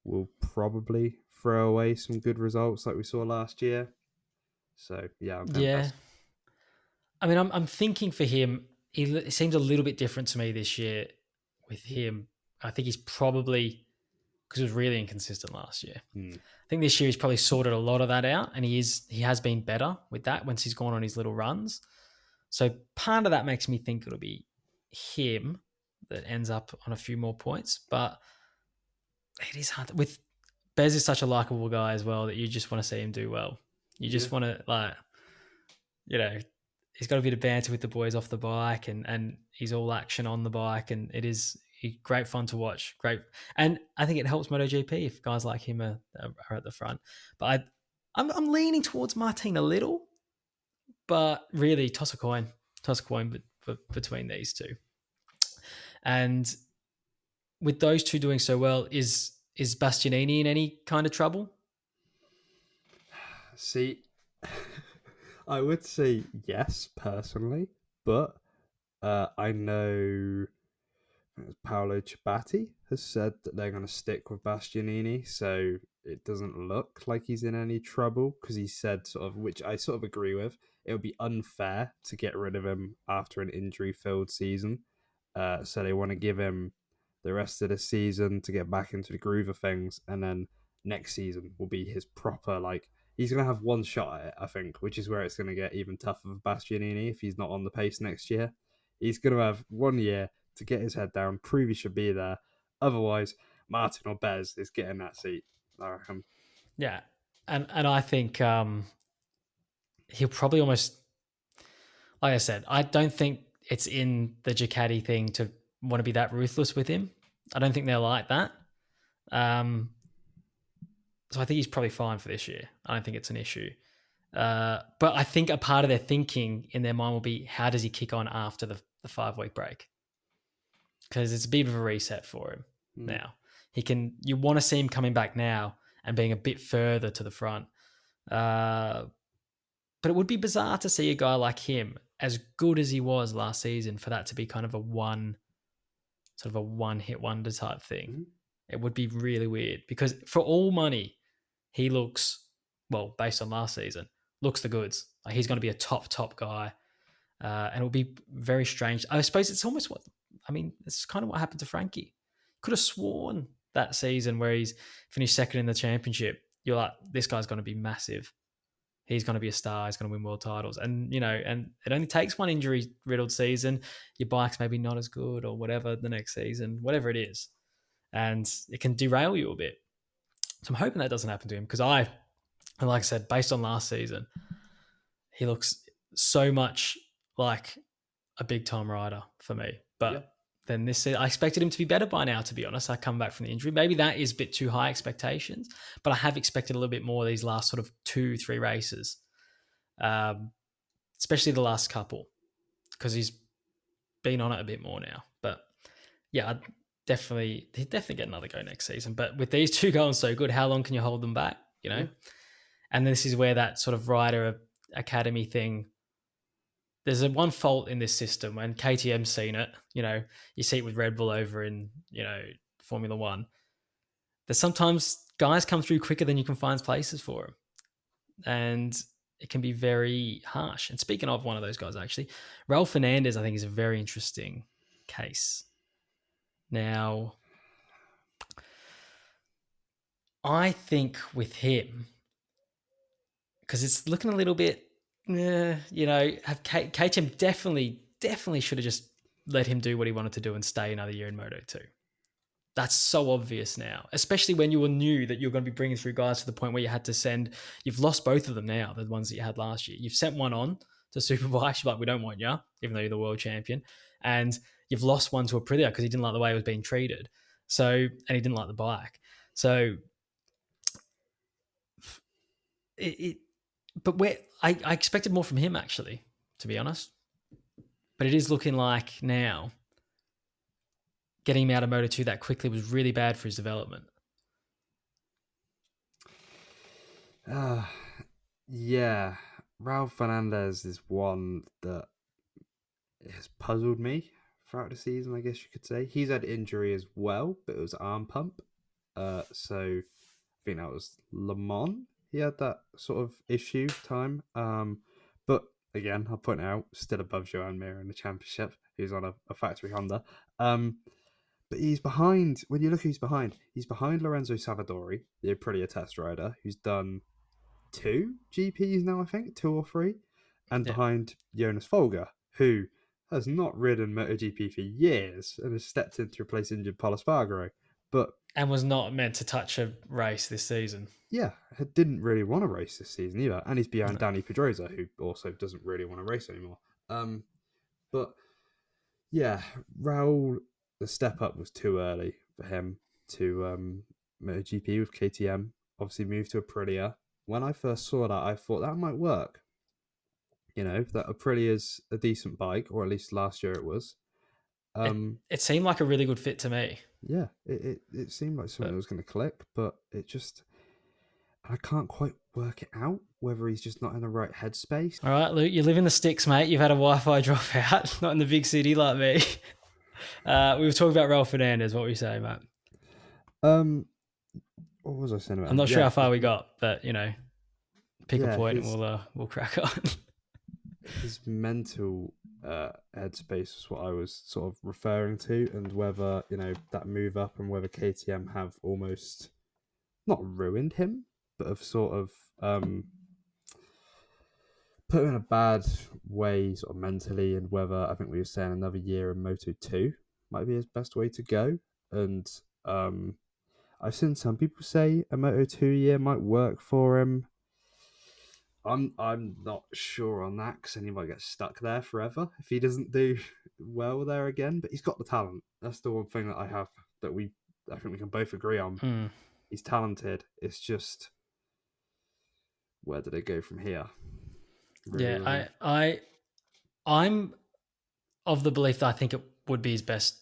will probably throw away some good results like we saw last year. So yeah, I'm going Yeah. Bez. I mean, I'm thinking for him, it seems a little bit different to me this year with him. I think he's probably, because he was really inconsistent last year. I think this year he's probably sorted a lot of that out, and he has been better with that once he's gone on his little runs. So part of that makes me think it'll be him that ends up on a few more points. But it is hard with Bez is such a likable guy as well that you just want to see him do well. You just want to he's got a bit of banter with the boys off the bike, and he's all action on the bike, and it is great fun to watch. Great, and I think it helps MotoGP if guys like him are at the front. But I'm leaning towards Martin a little, but really toss a coin between these two. And with those two doing so well, is Bastianini in any kind of trouble? See, I would say yes personally, but I know Paolo Ciabatti has said that they're going to stick with Bastianini, so it doesn't look like he's in any trouble because he said sort of, which I sort of agree with, it would be unfair to get rid of him after an injury-filled season. So they want to give him the rest of the season to get back into the groove of things, and then next season will be his proper like. He's going to have one shot at it, I think, which is where it's going to get even tougher for Bastianini if he's not on the pace next year. He's going to have 1 year to get his head down, prove he should be there. Otherwise, Martin or Bez is getting that seat, I reckon. Yeah, and I think he'll probably almost, like I said, I don't think it's in the Ducati thing to want to be that ruthless with him. I don't think they're like that. So I think he's probably fine for this year. I don't think it's an issue. But I think a part of their thinking in their mind will be, how does he kick on after the 5-week break? Because it's a bit of a reset for him now. You want to see him coming back now and being a bit further to the front. But it would be bizarre to see a guy like him, as good as he was last season, for that to be kind of a one-hit wonder type thing. It would be really weird because for all money, he looks, well, based on last season, looks the goods. Like he's going to be a top guy. And it'll be very strange. I suppose it's almost it's kind of what happened to Frankie. Could have sworn that season where he's finished second in the championship, you're like, this guy's going to be massive. He's going to be a star. He's going to win world titles. And, and it only takes one injury-riddled season. Your bike's maybe not as good or whatever the next season, whatever it is. And it can derail you a bit. So I'm hoping that doesn't happen to him because like I said, based on last season, he looks so much like a big-time rider for me. But then this season, I expected him to be better by now, to be honest. I come back from the injury. Maybe that is a bit too high expectations, but I have expected a little bit more these last sort of 2-3 races, especially the last couple, because he's been on it a bit more now. But yeah, he'd definitely get another go next season. But with these two going so good, how long can you hold them back? And this is where that sort of rider academy thing. There's one fault in this system, and KTM's seen it. You see it with Red Bull over in Formula One. There's sometimes guys come through quicker than you can find places for them, and it can be very harsh. And speaking of one of those guys, actually, Raul Fernandez, I think, is a very interesting case. Now, I think with him, because it's looking a little bit, have KTM definitely should have just let him do what he wanted to do and stay another year in Moto2. That's so obvious now, especially when you knew that you're going to be bringing through guys to the point where you had to send. You've lost both of them now, the ones that you had last year. You've sent one on to Superbike, like, we don't want you, even though you're the world champion. And you've lost one to Aprilia because he didn't like the way it was being treated. So, and he didn't like the bike. So, it but where I expected more from him, actually, to be honest. But it is looking like now getting him out of Moto2 that quickly was really bad for his development. Yeah, Raul Fernandez is one that has puzzled me throughout the season, I guess you could say. He's had injury as well, but it was arm pump. So I think that was Le Mans. He had that sort of issue time. But again, I'll point out, still above Joan Mir in the championship, who's on a factory Honda. But he's behind, when you look who's behind Lorenzo Savadori, the Aprilia test rider, who's done 2 GPs now, I think, 2 or 3, and behind Jonas Folger, who has not ridden MotoGP for years and has stepped in to replace injured Pol Espargaro, and was not meant to touch a race this season. Yeah, didn't really want to race this season either, and he's behind Danny Pedrosa, who also doesn't really want to race anymore. But yeah, Raul, the step up was too early for him to MotoGP with KTM. Obviously, moved to Aprilia. When I first saw that, I thought that might work. You know, that Aprilia's a decent bike, or at least last year it was. It seemed like a really good fit to me. Yeah, it seemed like something that was going to click, but it just... I can't quite work it out whether he's just not in the right headspace. All right, Luke, you live in the sticks, mate. You've had a Wi-Fi dropout, not in the big city like me. We were talking about Raul Fernandez. What were you saying, mate? What was I saying about I'm not sure how far we got, but, you know, pick a point and we'll crack on. His mental headspace was what I was sort of referring to, and whether, you know, that move up and whether KTM have almost not ruined him, but have sort of put him in a bad way sort of mentally, and whether, I think we were saying, another year in Moto2 might be his best way to go. And I've seen some people say a Moto2 year might work for him. I'm not sure on that, because then he might get stuck there forever if he doesn't do well there again. But he's got the talent. That's the one thing that I think we can both agree on. He's talented. It's just, where do they go from here? Really, yeah, I'm of the belief that I think it would be his best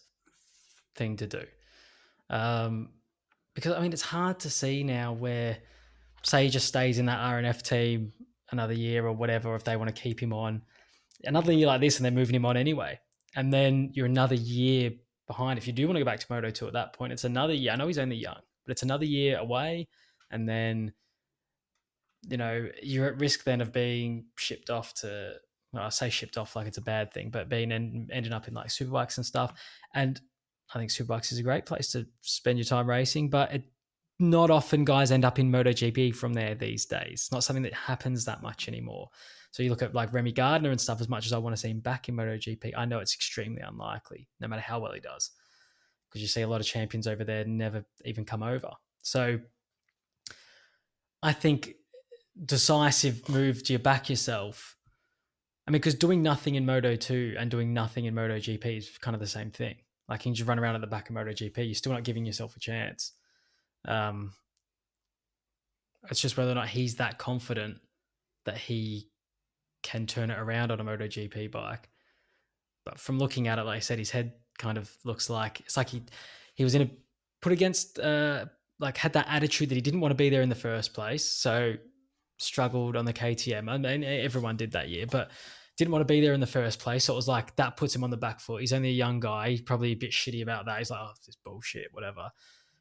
thing to do. Because, I mean, it's hard to see now where, say, he just stays in that RNF team another year or whatever, if they want to keep him on. Another year like this and they're moving him on anyway. And then you're another year behind. If you do want to go back to Moto2 at that point, it's another year. I know he's only young, but it's another year away. And then, you know, you're at risk then of being shipped off to, well, I say shipped off like it's a bad thing, but ending up in like Superbikes and stuff. And I think Superbikes is a great place to spend your time racing, but not often guys end up in MotoGP from there these days. It's not something that happens that much anymore. So you look at like Remy Gardner and stuff, as much as I want to see him back in MotoGP, I know it's extremely unlikely, no matter how well he does, because you see a lot of champions over there never even come over. So I think decisive move, do you back yourself? I mean, because doing nothing in Moto2 and doing nothing in MotoGP is kind of the same thing. Like, you can just run around at the back of MotoGP. You're still not giving yourself a chance. It's just whether or not he's that confident that he can turn it around on a MotoGP bike. But from looking at it, like I said, his head kind of looks like, it's like he was put against, like, had that attitude that he didn't want to be there in the first place. So struggled on the KTM. I mean, everyone did that year, but didn't want to be there in the first place. So it was like, that puts him on the back foot. He's only a young guy. He's probably a bit shitty about that. He's like, oh, this bullshit, whatever.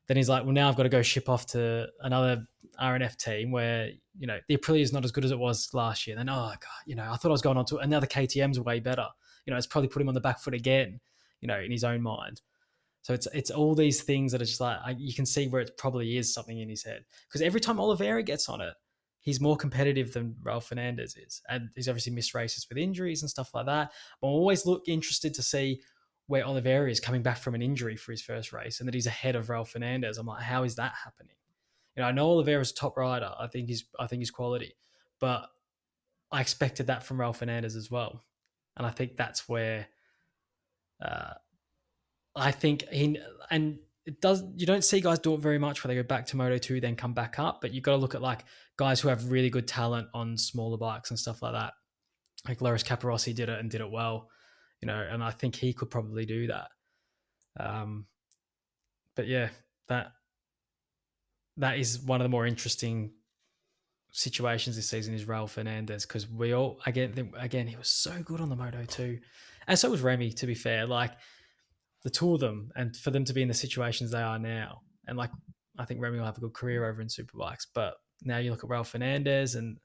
Then he's like, well, now I've got to go ship off to another RNF team where, you know, the Aprilia is not as good as it was last year. Then, oh, God, you know, I thought I was going on to another KTM's way better. You know, it's probably put him on the back foot again, you know, in his own mind. So it's all these things that are just like, you can see where it probably is something in his head. Because every time Oliveira gets on it, he's more competitive than Raul Fernandez is. And he's obviously missed races with injuries and stuff like that. But I'm always interested to see where Oliveira is coming back from an injury for his first race and that he's ahead of Raul Fernandez. I'm like, how is that happening? I know Oliveira's a top rider. I think he's quality, but I expected that from Raul Fernandez as well, and I think that's where uh, I think he and it does. You don't see guys do it very much where they go back to Moto 2, then come back up. But you've got to look at like guys who have really good talent on smaller bikes and stuff like that. Like Loris Capirossi did it and did it well, and I think he could probably do that. But yeah, that is one of the more interesting situations this season is Raul Fernandez, because we all again he was so good on the Moto 2, and so was Remy, to be fair. Like the two of them, and for them to be in the situations they are now, and like I think Remy will have a good career over in Superbikes, but now you look at Raul Fernandez and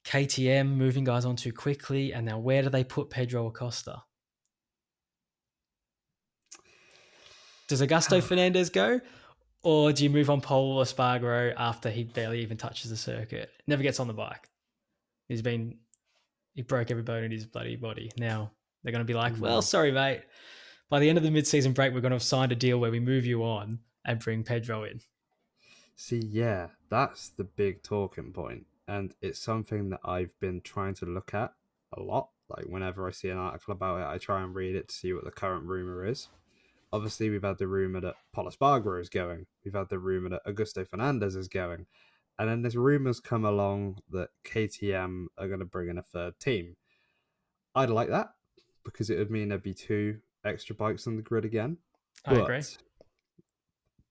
KTM moving guys on too quickly, and now where do they put Pedro Acosta? Does Augusto Fernandez go? Or do you move on Paul Espargaro after he barely even touches the circuit? Never gets on the bike. He broke every bone in his bloody body. Now they're going to be like, well, sorry, mate. By the end of the mid-season break, we're going to have signed a deal where we move you on and bring Pedro in. See, yeah, that's the big talking point. And it's something that I've been trying to look at a lot. Like whenever I see an article about it, I try and read it to see what the current rumor is. Obviously, we've had the rumor that Paul Espargaro is going. We've had the rumor that Augusto Fernandez is going. And then there's rumors come along that KTM are going to bring in a third team. I'd like that because it would mean there'd be 2 extra bikes on the grid again. I agree.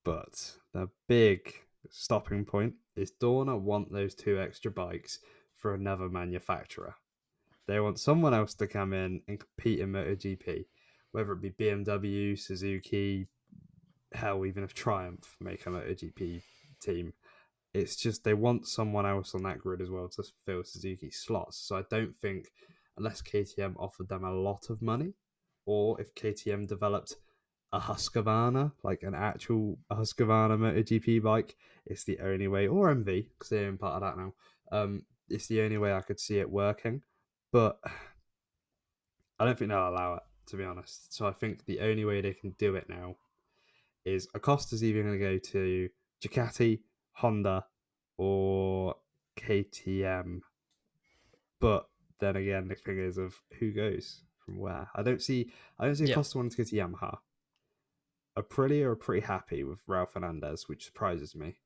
But the big stopping point is Dorna want those 2 extra bikes for another manufacturer. They want someone else to come in and compete in MotoGP, whether it be BMW, Suzuki, hell, even if Triumph make a MotoGP team. It's just they want someone else on that grid as well to fill Suzuki's slots. So I don't think, unless KTM offered them a lot of money, or if KTM developed a Husqvarna, like an actual Husqvarna MotoGP bike, it's the only way, or MV, because they're in part of that now. It's the only way I could see it working. But I don't think they'll allow it, to be honest. So I think the only way they can do it now is Acosta's either going to go to Ducati, Honda, or KTM. But then again, the thing is of who goes from where. I don't see Acosta wanting to go to Yamaha. Aprilia are pretty happy with Raul Fernandez, which surprises me.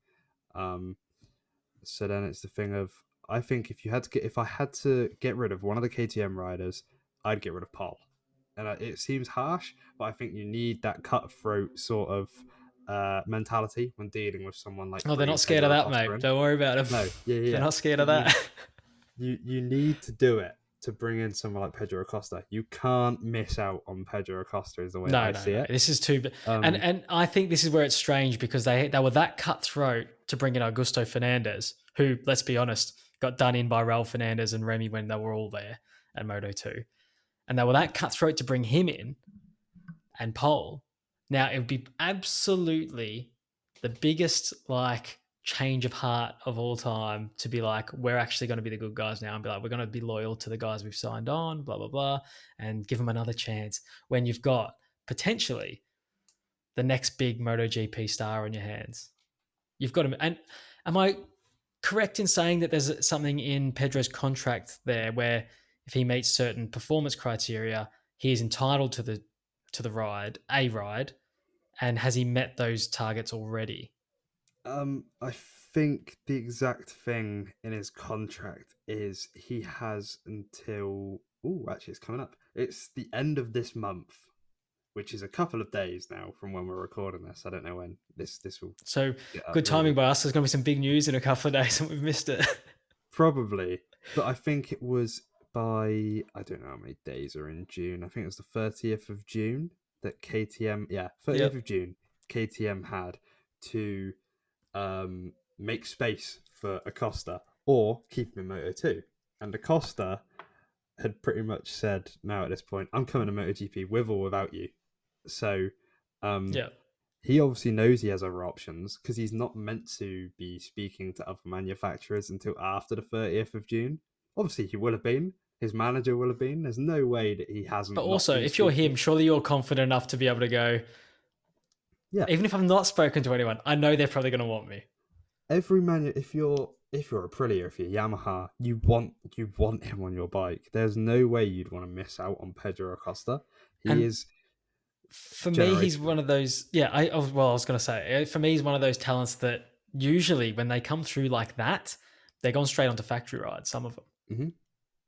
So then it's the thing of, I think if I had to get rid of one of the KTM riders, I'd get rid of Paul. And it seems harsh, but I think you need that cutthroat sort of mentality when dealing with someone like. Oh, they're not scared of that, mate. Don't worry about them. No, yeah. They're not scared of that. You need to do it to bring in someone like Pedro Acosta. You can't miss out on Pedro Acosta, is the way I see it. This is too. And I think this is where it's strange because they were that cutthroat to bring in Augusto Fernandez, who, let's be honest, got done in by Raul Fernandez and Remy when they were all there at Moto 2. And they were that cutthroat to bring him in and Pole. Now, it would be absolutely the biggest, change of heart of all time to be like, we're actually going to be the good guys now and be like, we're going to be loyal to the guys we've signed on, blah, blah, blah, and give them another chance when you've got potentially the next big MotoGP star on your hands. You've got him. And am I correct in saying that there's something in Pedro's contract there where if he meets certain performance criteria, he is entitled to the ride, and has he met those targets already? I think the exact thing in his contract is he has until actually it's coming up. It's the end of this month, which is a couple of days now from when we're recording this. I don't know when this will. So good timing by us. There's going to be some big news in a couple of days and we've missed it. Probably, but I think it was by, I don't know how many days are in June. I think it was the 30th of June that KTM, 30th of June, KTM had to make space for Acosta or keep him in Moto 2. And Acosta had pretty much said, now at this point, I'm coming to MotoGP with or without you. So he obviously knows he has other options because he's not meant to be speaking to other manufacturers until after the 30th of June. Obviously, he would have been his manager will have been. There's no way that he But hasn't not also, been if you're him, speaking. surely you're confident enough to be able to go, Yeah, even if I've not spoken to anyone, I know they're probably going to want me. every man. If you're Aprilia, if you're Yamaha, you want him on your bike. There's no way you'd want to miss out on Pedro Acosta. He And is for me, he's generational. one of those. Yeah, I was going to say, for me, he's one of those talents that usually when they come through like that, they're going straight onto factory rides. Some of them, Hmm.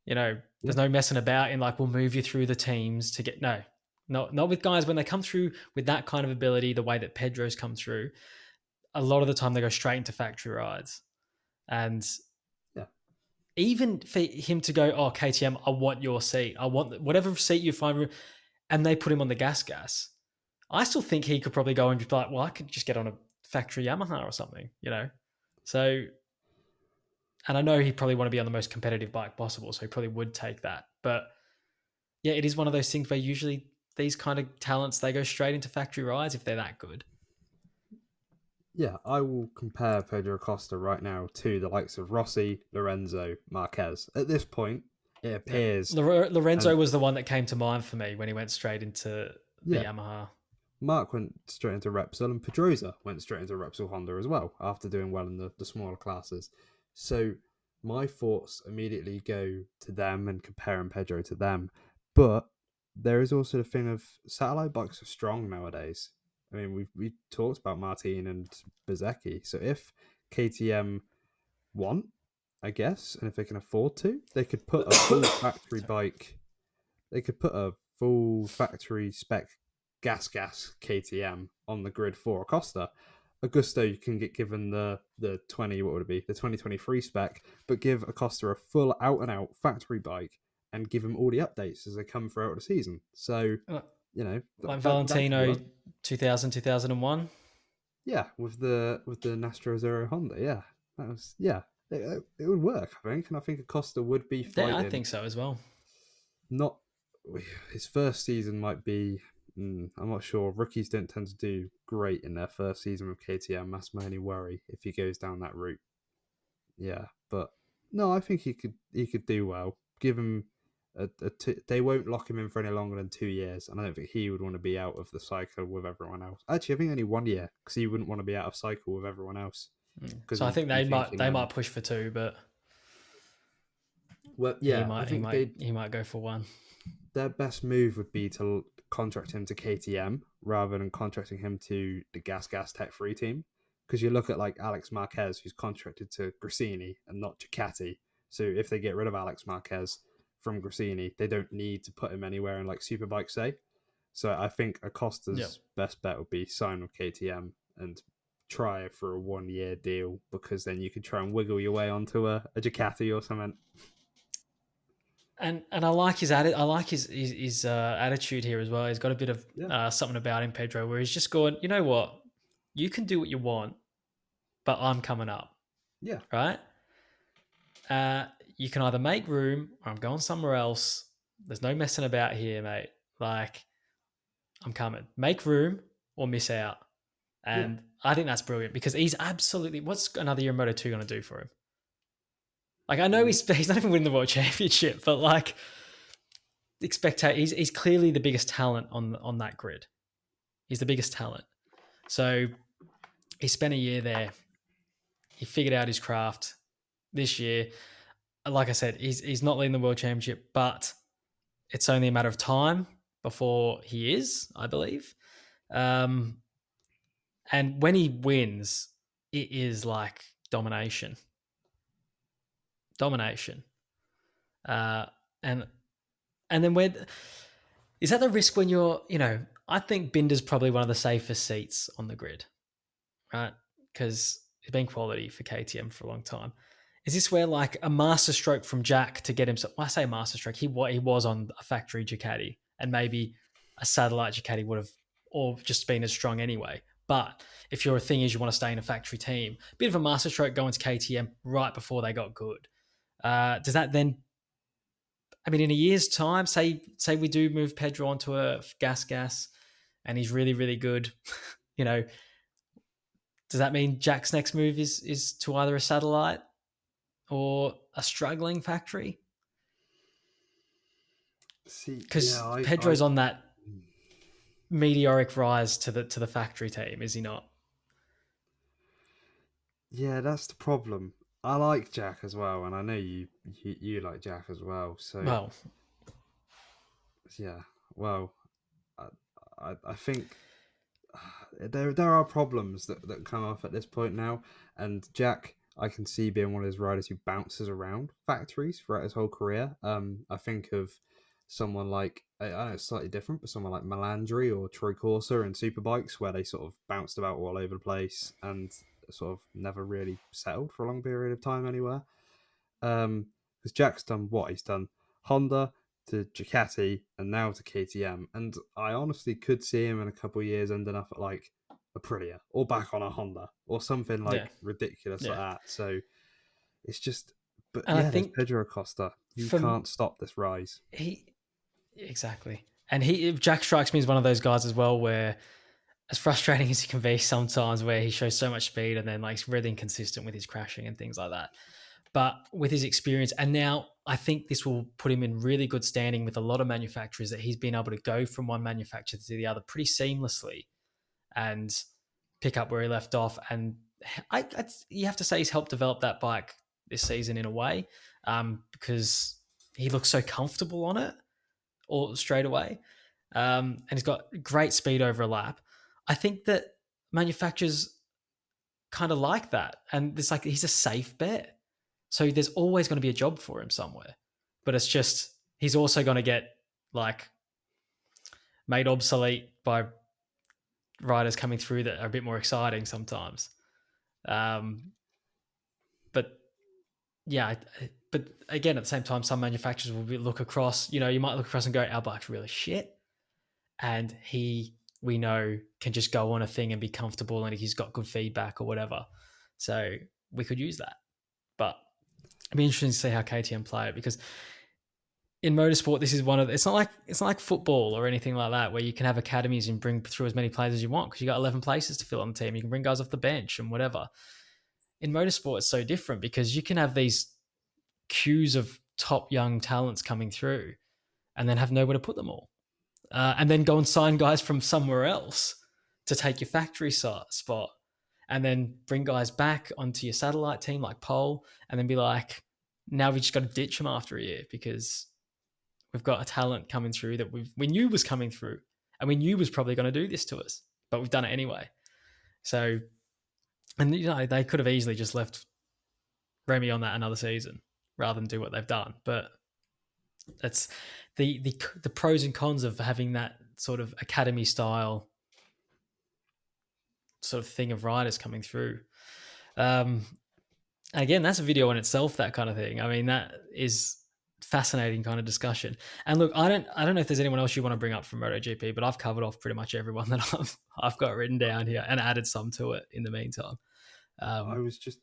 you know, Yeah, there's no messing about in like we'll move you through the teams to get no, not with guys when they come through with that kind of ability, the way that Pedro's come through. A lot of the time, they go straight into factory rides, and yeah, even for him to go, oh KTM, I want your seat, I want whatever seat you find, and they put him on the gas. I still think he could probably go and be like, well, I could just get on a factory Yamaha or something, you know? So, and I know he'd probably want to be on the most competitive bike possible, so he probably would take that. But yeah, it is one of those things where usually these kind of talents, they go straight into factory rides if they're that good. yeah. I will compare Pedro Acosta right now to the likes of Rossi, Lorenzo, Marquez. At this point, it Yeah. appears, Lorenzo and was the one that came to mind for me when he went straight into the yeah, Yamaha. Mark went straight into Repsol, and Pedrosa went straight into Repsol Honda as well after doing well in the smaller classes. So my thoughts immediately go to them and comparing Pedro to them. But there is also the thing of satellite bikes are strong nowadays. I mean, we talked about Martin and Bezecchi. So if KTM want, I guess, and if they can afford to, they could put a full factory Sorry. bike. They could put a full factory spec gas KTM on the grid for Acosta. Augusto, you can get given the 20, what would it be, the 2023 spec, but give Acosta a full out and out factory bike and give him all the updates as they come throughout the season. So you know Like that could Valentino work. 2000, 2001. Yeah, with the Nastro Zero Honda, yeah, that was yeah, it would work, I think, and I think Acosta would be Yeah, I fighting. think so as well. Not his first season might be. I'm not sure. Rookies don't tend to do great in their first season with KTM. That's my only worry if he goes down that route. Yeah, but no, I think he could do well. Give him they won't lock him in for any longer than 2 years, and I don't think he would want to be out of the cycle with everyone else. Actually, I think only 1 year because he wouldn't want to be out of cycle with everyone else because So I he'd think be they might thinking, they might push for two, but well, he yeah, I might he think might they he might go for one. their best move would be to contract him to KTM rather than contracting him to the Gas Tech Free team. Because you look at like Alex Marquez, who's contracted to Grassini and not Ducati. So if they get rid of Alex Marquez from Grassini, they don't need to put him anywhere in like Superbike, say. So I think Yeah. Acosta's best bet would be sign with KTM and try for a 1 year deal because then you could try and wiggle your way onto a Ducati or something. And I like his I like his attitude here as well. He's got a bit of Yeah, something about him, Pedro, where he's just going, you know what, you can do what you want, but I'm coming up, yeah, right? Uh, you can either make room or I'm going somewhere else. There's no messing about here, mate. Like I'm coming. Make room or miss out. yeah. And I think that's brilliant because he's absolutely. What's another year in Moto 2 going to do for him? Like I know he's not even winning the world championship, but like he's clearly the biggest talent on that grid. He's the biggest talent. So he spent a year there. He figured out his craft this year. Like I said, he's not leading the world championship, but it's only a matter of time before he is, I believe. Um, and when he wins, it is like domination, domination. Uh, and and then where is that the risk when you're, I think Binder's probably one of the safest seats on the grid, right? Because it's been quality for KTM for a long time. Is this where like a masterstroke from Jack to get himself? When I say masterstroke, he was on a factory Ducati, and maybe a satellite Ducati would have, or just been as strong anyway. But if your thing is you want to stay in a factory team, bit of a masterstroke going to KTM right before they got good. Does that then? I mean, in a year's time, say we do move Pedro onto a gas, and he's really really good. you know, does that mean Jack's next move is to either a satellite or a struggling factory? See, yeah, Because Pedro's on that mm, meteoric rise to the factory team, is he not? yeah, that's the problem. I like Jack as well, and I know you like Jack as well. So Well, yeah, well, I I think there are problems that come up at this point now, and Jack I can see being one of those riders who bounces around factories throughout his whole career. I think of someone like I know it's slightly different, but someone like Melandri or Troy Corsa in Superbikes, where they sort of bounced about all over the place and sort of never really settled for a long period of time anywhere. Because Jack's done what he's done, Honda to Ducati and now to KTM, and I honestly could see him in a couple of years ending up at like Aprilia or back on a Honda or something yeah, like ridiculous like yeah. that. So it's just, but And I yeah, there's think Pedro Acosta. He from can't stop this rise. he exactly, and Jack strikes me as one of those guys as well, where as frustrating as he can be sometimes, where he shows so much speed and then like he's really inconsistent with his crashing and things like that. But with his experience, and now I think this will put him in really good standing with a lot of manufacturers, that he's been able to go from one manufacturer to the other pretty seamlessly and pick up where he left off. And you have to say he's helped develop that bike this season in a way, because he looks so comfortable on it all straight away, and he's got great speed over a lap. I think that manufacturers kind of like that, and it's like he's a safe bet. So there's always going to be a job for him somewhere, but it's just he's also going to get like made obsolete by riders coming through that are a bit more exciting sometimes. Um, but yeah, but again, at the same time, some manufacturers will look across. You might look across and go, "Our bike's really shit," and we know, can just go on a thing and be comfortable, and he's got good feedback or whatever. So we could use that, but it'd be interesting to see how KTM play it, because in motorsport, this is it's not like football or anything like that, where you can have academies and bring through as many players as you want, because you got 11 places to fill on the team. You can bring guys off the bench and whatever. In motorsport, it's so different, because you can have these queues of top young talents coming through and then have nowhere to put them all, and then go and sign guys from somewhere else to take your factory spot, and then bring guys back onto your satellite team like Pole, and then be like, now we just got to ditch them after a year because we've got a talent coming through that we knew was coming through, and we knew was probably going to do this to us, but we've done it anyway. So, and they could have easily just left Remy on that another season rather than do what they've done. But that's the pros and cons of having that sort of academy style sort of thing of riders coming through. Again, that's a video in itself, that kind of thing. I mean, that is fascinating kind of discussion. And look, I don't know if there's anyone else you want to bring up from MotoGP, but I've covered off pretty much everyone that I've got written down here and added some to it in the meantime. I was just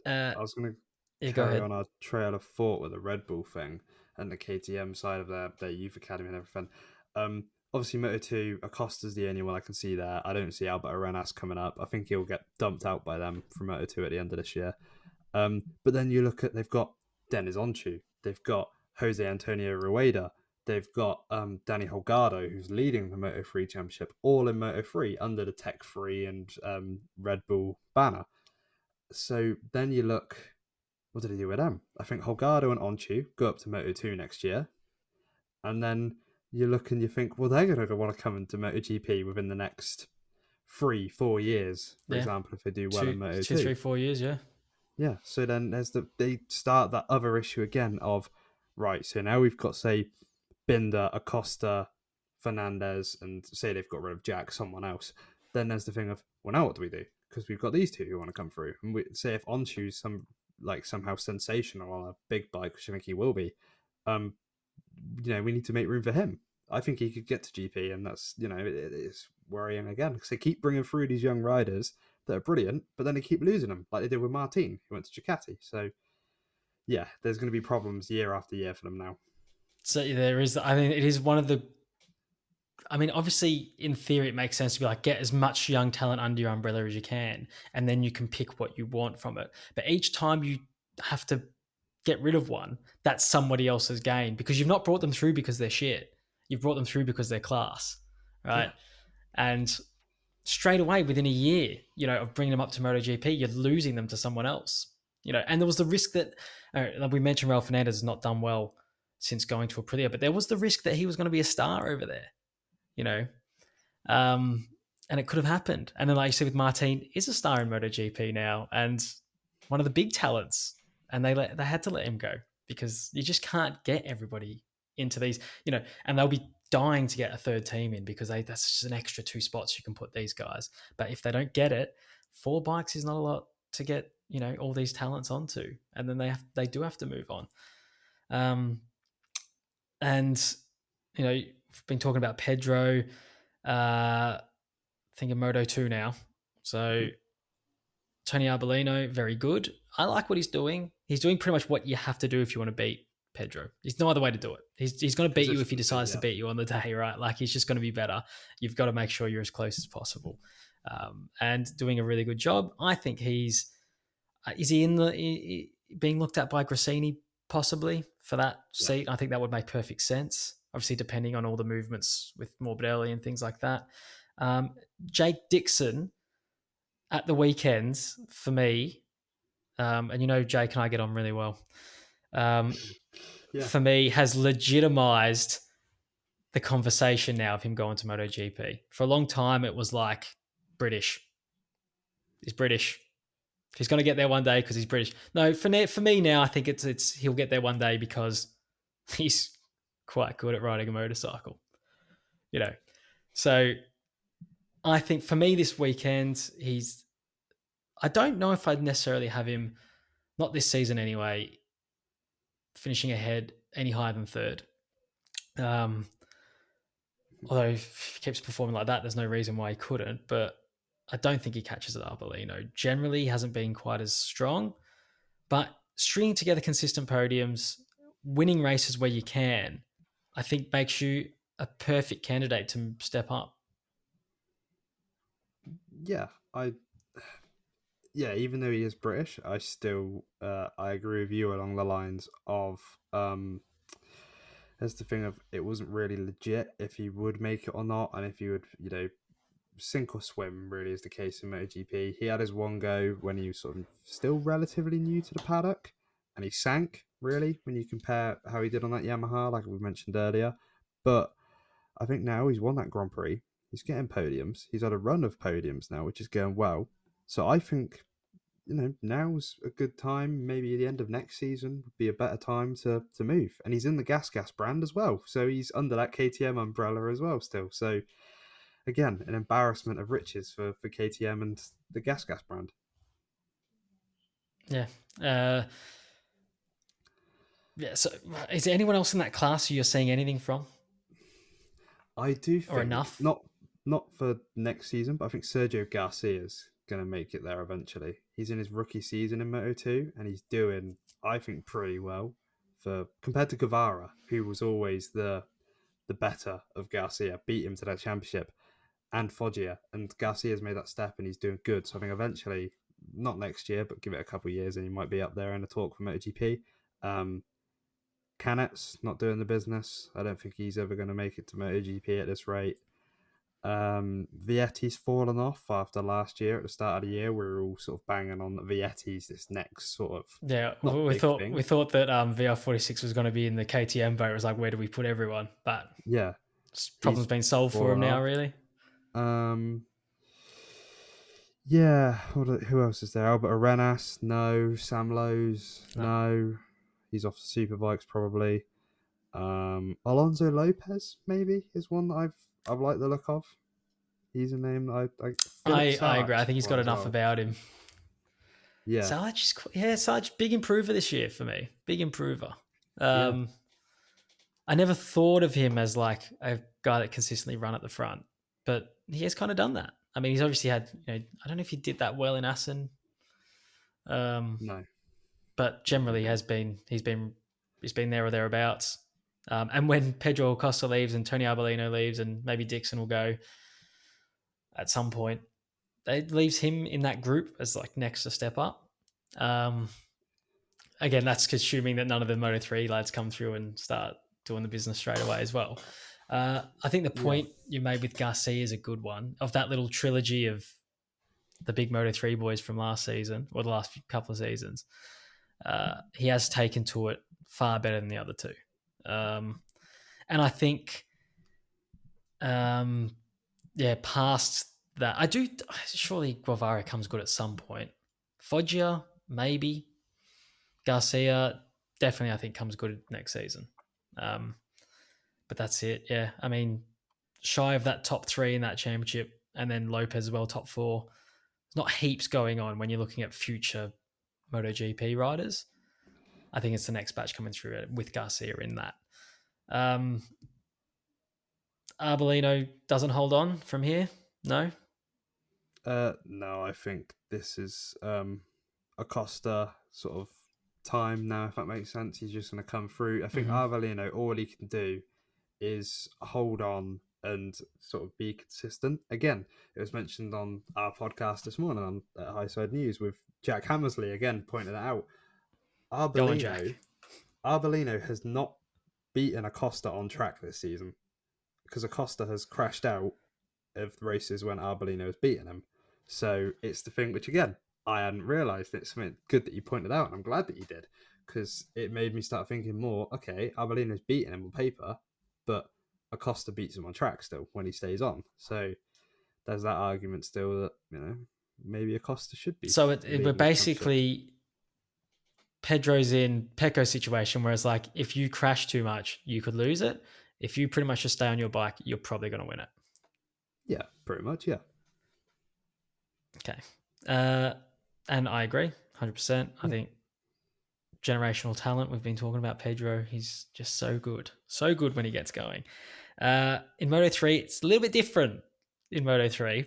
Uh, I was going to yeah, go carry ahead. on our trail of thought with the Red Bull thing and the KTM side of their youth academy and everything. Obviously, Moto2, Acosta's the only one I can see there. I don't see Albert Arenas coming up. I think he'll get dumped out by them from Moto2 at the end of this year. But then you look at, they've got Dennis Onchu, they've got Jose Antonio Rueda, they've got Danny Holgado, who's leading the Moto3 Championship, all in Moto3 under the Tech 3 and Red Bull banner. So then you look, what did he do with them? I think Holgado and Onchu go up to Moto2 next year. And then you look and you think, well, they're going to want to come into MotoGP within the next 3-4 years, for Yeah, example, if they do well in two, Moto2. 3, 4 years. Yeah, Yeah, so then they start that other issue again of, right, so now we've got, say, Binder, Acosta, Fernandez, and say they've got rid of Jack, someone else. Then there's the thing of, well, now what do we do? Because we've got these two who want to come through. And we say if Onchu's somehow sensational on a big bike, which I think he will be, we need to make room for him. I think he could get to GP, and that's, it's worrying again, because they keep bringing through these young riders that are brilliant, but then they keep losing them, like they did with Martin, who went to Ducati. So, yeah, there's going to be problems year after year for them now. so there is. I mean, it is one of the. I mean, obviously, in theory, it makes sense to be like, get as much young talent under your umbrella as you can, and then you can pick what you want from it. But each time you have to get rid of one, that's somebody else's gain because you've not brought them through because they're shit. You've brought them through because they're class, right? Yeah. And straight away within a year, of bringing them up to MotoGP, you're losing them to someone else, And there was the risk that like we mentioned, Raul Fernandez has not done well since going to Aprilia, but there was the risk that he was going to be a star over there, and it could have happened. And then, like you said, with Martin, is a star in MotoGP now and one of the big talents, and they had to let him go because you just can't get everybody into these, and they'll be dying to get a third team in because that's just an extra 2 spots you can put these guys. But if they don't get it, 4 bikes is not a lot to get, all these talents onto, and then they do have to move on. And we've been talking about Pedro. Thinking Moto 2 now. So Tony Arbolino, very good. I like what he's doing. He's doing pretty much what you have to do if you want to beat Pedro. There's no other way to do it. He's going to beat you if he decides to beat you on the day, right? Like he's just going to be better. You've got to make sure you're as close as possible. And doing a really good job. I think is he in the being looked at by Grassini possibly for that seat? I think that would make perfect sense. Obviously, depending on all the movements with Morbidelli and things like that. Jake Dixon at the weekends for me, and Jake and I get on really well. For me, has legitimized the conversation now of him going to MotoGP. For a long time, it was like British. He's British. He's going to get there one day because he's British. No, for me now, I think it's he'll get there one day because he's quite good at riding a motorcycle. So I think for me this weekend, I don't know if I'd necessarily have him, not this season anyway, finishing ahead any higher than third. Although if he keeps performing like that, there's no reason why he couldn't, but I don't think he catches at Arbolino. Generally, he hasn't been quite as strong, but stringing together consistent podiums, winning races where you can, I think makes you a perfect candidate to step up. Yeah, even though he is British, I still I agree with you along the lines of there's the thing of it wasn't really legit if he would make it or not, and if he would, sink or swim really is the case in MotoGP. He had his one go when he was sort of still relatively new to the paddock, and he sank really when you compare how he did on that Yamaha, like we mentioned earlier. But I think now he's won that Grand Prix. He's getting podiums. He's had a run of podiums now, which is going well. So I think, now's a good time. Maybe the end of next season would be a better time to move. And he's in the Gas brand as well. So he's under that KTM umbrella as well still. So again, an embarrassment of riches for KTM and the Gas brand. Yeah. So is there anyone else in that class who you're seeing anything from? I do think, or enough? Not for next season, but I think Sergio Garcia's going to make it there eventually. He's in his rookie season in Moto2, and he's doing, I think, pretty well compared to Guevara, who was always the better of Garcia, beat him to that championship, and Foggia. And Garcia's made that step, and he's doing good. So I think eventually, not next year, but give it a couple of years, and he might be up there in the talk for MotoGP. Canet's not doing the business. I don't think he's ever going to make it to MotoGP at this rate. Vietti's fallen off after last year. At the start of the year, we were all sort of banging on that Vietti's this next sort of we thought that VR46 was going to be in the KTM boat. It was like, where do we put everyone? But problem's been solved for him now, really. Who else is there? Albert Arenas, no. Sam Lowes, no. He's off the Superbikes probably. Alonso Lopez maybe is one that I've liked the look of. He's a name that I agree. I think he's got enough about him. Yeah. Sarge, big improver this year for me. Big improver. I never thought of him as like a guy that consistently run at the front, but he has kind of done that. I mean, he's obviously had, I don't know if he did that well in Assen. No. But generally he's been there or thereabouts. And when Pedro Acosta leaves and Tony Arbolino leaves and maybe Dixon will go at some point, it leaves him in that group as like next to step up. again, that's assuming that none of the Moto3 lads come through and start doing the business straight away as well. I think the point you made with Garcia is a good one, of that little trilogy of the big Moto3 boys from last season, or the last couple of seasons. He has taken to it far better than the other two. And I think, past that, surely Guevara comes good at some point. Foggia, maybe. Garcia, definitely, I think, comes good next season. But that's it. Yeah. I mean, shy of that top 3 in that championship, and then Lopez as well, top 4. There's not heaps going on when you're looking at future MotoGP riders. I think it's the next batch coming through with Garcia in that. Arbolino doesn't hold on from here? No? No, I think this is Acosta sort of time now, if that makes sense. He's just going to come through. I think Arbolino, all he can do is hold on and sort of be consistent. Again, it was mentioned on our podcast this morning on Highside News with Jack Hammersley, again, pointed it out. Arbolino has not beaten Acosta on track this season because Acosta has crashed out of races when Arbolino has beaten him. So it's the thing which, again, I hadn't realised. It's something good that you pointed out, and I'm glad that you did, because it made me start thinking more, okay, Arbolino's beating him on paper, but Acosta beats him on track still when he stays on. So there's that argument still that, maybe Acosta should be. So we're basically... Pedro's in Pecco's situation where it's like, if you crash too much, you could lose it. If you pretty much just stay on your bike, you're probably going to win it. Yeah, pretty much, yeah. Okay. And I agree, 100%. I think generational talent, we've been talking about Pedro. He's just so good. So good when he gets going. In Moto3, it's a little bit different in Moto3.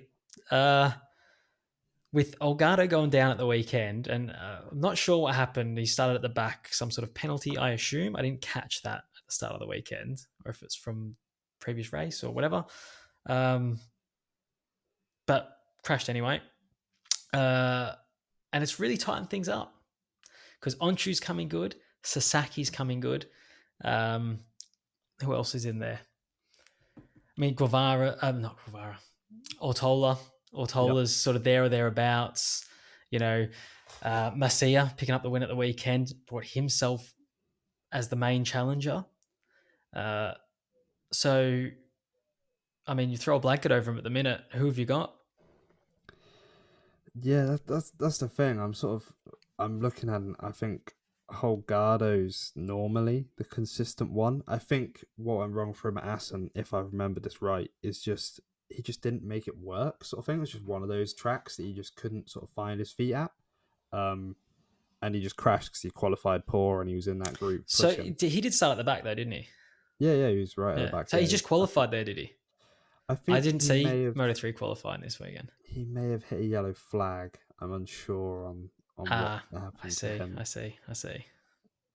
With Olgado going down at the weekend, and I'm not sure what happened. He started at the back, some sort of penalty, I assume. I didn't catch that at the start of the weekend, or if it's from previous race or whatever. But crashed anyway. And it's really tightened things up because Onchu's coming good. Sasaki's coming good. Who else is in there? I mean, Ortola's sort of there or thereabouts. Masia picking up the win at the weekend, brought himself as the main challenger. So, I mean, you throw a blanket over him at the minute. Who have you got? Yeah, that's the thing. I'm looking at, I think Holgado's normally the consistent one. I think what went wrong for him at Assen, if I remember this right, is just he just didn't make it work, sort of thing. It was just one of those tracks that he just couldn't sort of find his feet at. And he just crashed because he qualified poor and he was in that group. So he did start at the back though, didn't he? Yeah, he was right at the back. So he just qualified there, did he? I didn't see Moto3 qualifying this weekend. He may have hit a yellow flag. I'm unsure on what happened to him. I see.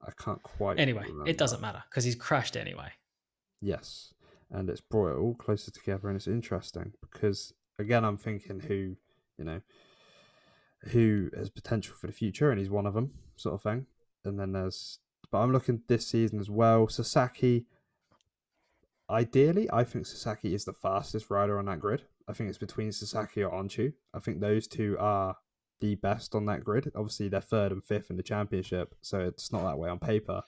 I can't quite Anyway, remember. It doesn't matter because he's crashed anyway. Yes, and it's brought it all closer together, and it's interesting because, again, I'm thinking who has potential for the future, and he's one of them, sort of thing. And then but I'm looking this season as well. Sasaki, ideally, I think Sasaki is the fastest rider on that grid. I think it's between Sasaki or Onchu. I think those two are the best on that grid. Obviously, they're 3rd and 5th in the championship, so it's not that way on paper.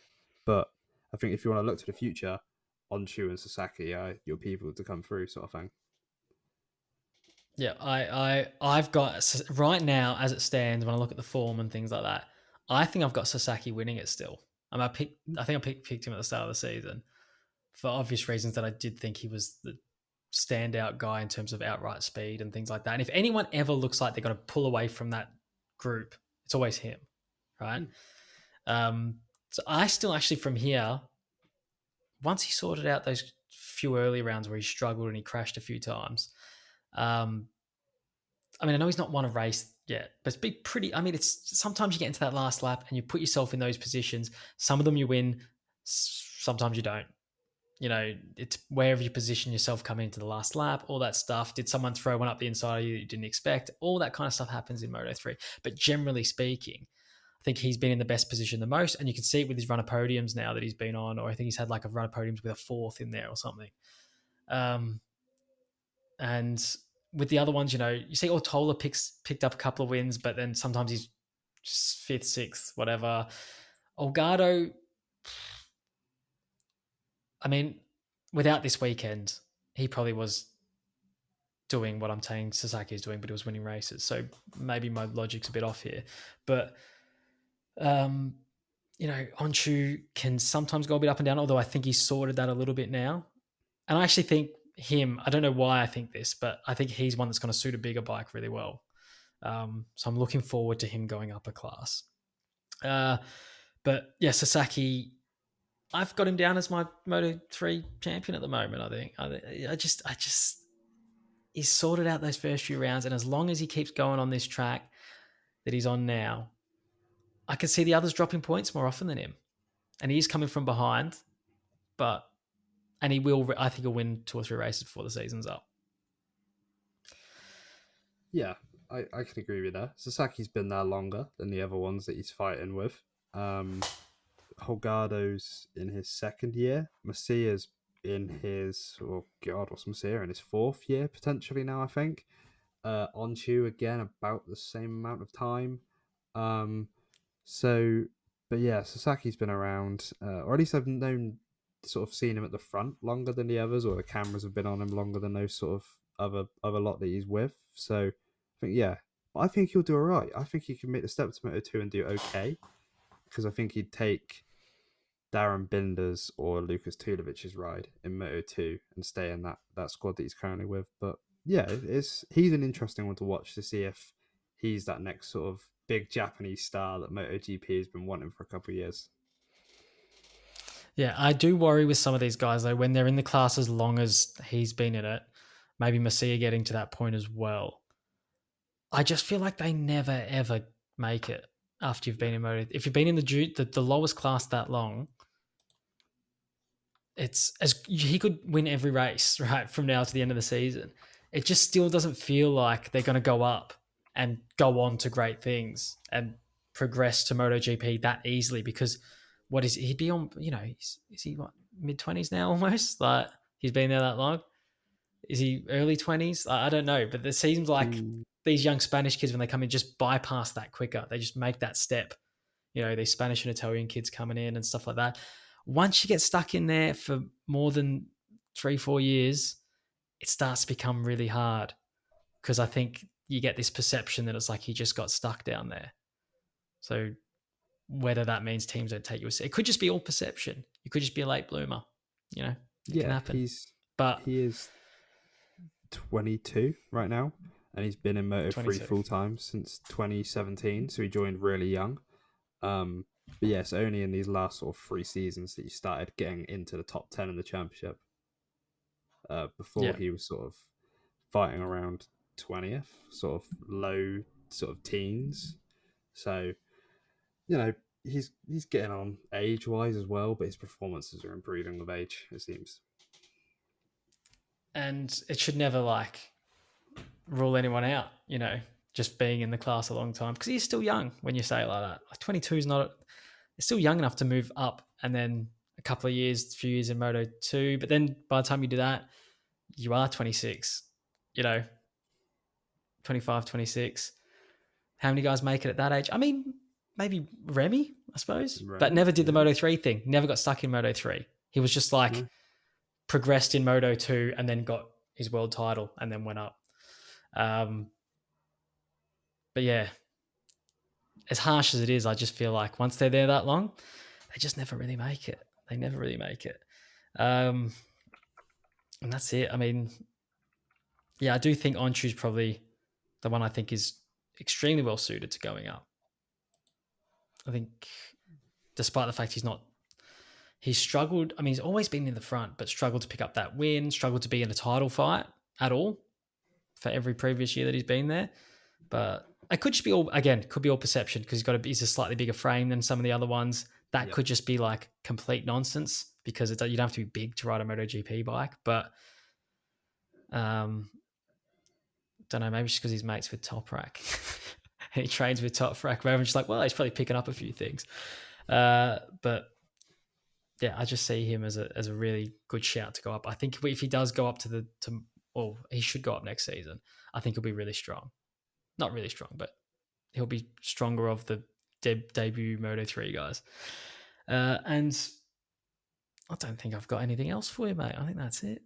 But I think if you want to look to the future, Onchu and Sasaki are your people to come through, sort of thing. Yeah, I've got right now as it stands when I look at the form and things like that. I think I've got Sasaki winning it still. I think I picked him at the start of the season for obvious reasons that I did think he was the standout guy in terms of outright speed and things like that. And if anyone ever looks like they're going to pull away from that group, it's always him, right? So I still actually from here, once he sorted out those few early rounds where he struggled and he crashed a few times. I know he's not won a race yet, but it's pretty. I mean, it's sometimes you get into that last lap and you put yourself in those positions. Some of them you win, sometimes you don't. It's wherever you position yourself coming into the last lap, all that stuff. Did someone throw one up the inside of you that you didn't expect? All that kind of stuff happens in Moto3. But generally speaking, I think he's been in the best position the most, and you can see it with his run of podiums now that he's been on, or I think he's had like a run of podiums with a fourth in there or something. And with the other ones, you see Ortola picked up a couple of wins, but then sometimes he's just fifth, sixth, whatever. Olgado, I mean, without this weekend, he probably was doing what I'm saying Sasaki is doing, but he was winning races. So maybe my logic's a bit off here. But, Onshu can sometimes go a bit up and down, although I think he's sorted that a little bit now. And I actually think I don't know why I think this, but I think he's one that's going to suit a bigger bike really well. So I'm looking forward to him going up a class. But yeah, Sasaki, I've got him down as my Moto3 champion at the moment. I think I just he's sorted out those first few rounds, and as long as he keeps going on this track that he's on now, I can see the others dropping points more often than him, and he's coming from behind, and he will. I think he'll win 2 or 3 races before the season's up. Yeah, I can agree with that. Sasaki's been there longer than the other ones that he's fighting with. Holgado's in his 2nd year. Macia's in his, what's Macia in his 4th year potentially now, I think. Onshu again about the same amount of time. But yeah, Sasaki's been around, or at least I've seen him at the front longer than the others, or the cameras have been on him longer than those sort of other lot that he's with. So I think, yeah, but I think he'll do all right. I think he can make the step to Moto2 and do okay, because I think he'd take Darren Binder's or Lucas Tulovic's ride in Moto2 and stay in that squad that he's currently with. But yeah, he's an interesting one to watch to see if he's that next sort of big Japanese star that MotoGP has been wanting for a couple of years. Yeah, I do worry with some of these guys, though, when they're in the class as long as he's been in it, maybe Macia getting to that point as well. I just feel like they never, ever make it after you've been in Moto. If you've been in the lowest class that long, he could win every race, right, from now to the end of the season. It just still doesn't feel like they're going to go up and go on to great things and progress to MotoGP that easily, because he'd be on, is he what, mid-20s now almost? Like, he's been there that long? Is he early 20s? I don't know, but it seems like these young Spanish kids, when they come in, just bypass that quicker. They just make that step. These Spanish and Italian kids coming in and stuff like that. Once you get stuck in there for more than 3-4 years, it starts to become really hard, because I think you get this perception that it's like he just got stuck down there. So whether that means teams don't take you, it could just be all perception. You could just be a late bloomer. It can happen. He is 22 right now, and he's been in Moto3 full time since 2017. So he joined really young. But yes, only in these last sort of 3 seasons that he started getting into the top 10 in the championship. Before he was sort of fighting around 20th, sort of low sort of teens. So, he's getting on age-wise as well, but his performances are improving with age, it seems. And it should never rule anyone out, just being in the class a long time, because he's still young when you say it like that. 22 is it's still young enough to move up, and then a few years in Moto2. But then by the time you do that, you are 26, 25, 26. How many guys make it at that age? I mean, maybe Remy, I suppose, but never did the Moto3 thing. Never got stuck in Moto3. He was just progressed in Moto2 and then got his world title and then went up. But yeah, as harsh as it is, I just feel like once they're there that long, they just never really make it. And that's it. I mean, yeah, I do think Onshu's probably the one I think is extremely well suited to going up. I think despite the fact he's struggled. I mean, he's always been in the front, but struggled to pick up that win, struggled to be in a title fight at all for every previous year that he's been there. But it could just be all perception, because he's a slightly bigger frame than some of the other ones. That could just be complete nonsense, because you don't have to be big to ride a MotoGP bike. But don't know, maybe just because he's mates with Toprak. he trains with Top Frack. Where I'm just like, well, he's probably picking up a few things. But yeah, I just see him as a really good shout to go up. I think if he does go up well, he should go up next season. I think he'll be really strong. Not really strong, but he'll be stronger of the debut Moto 3 guys. And I don't think I've got anything else for you, mate. I think that's it.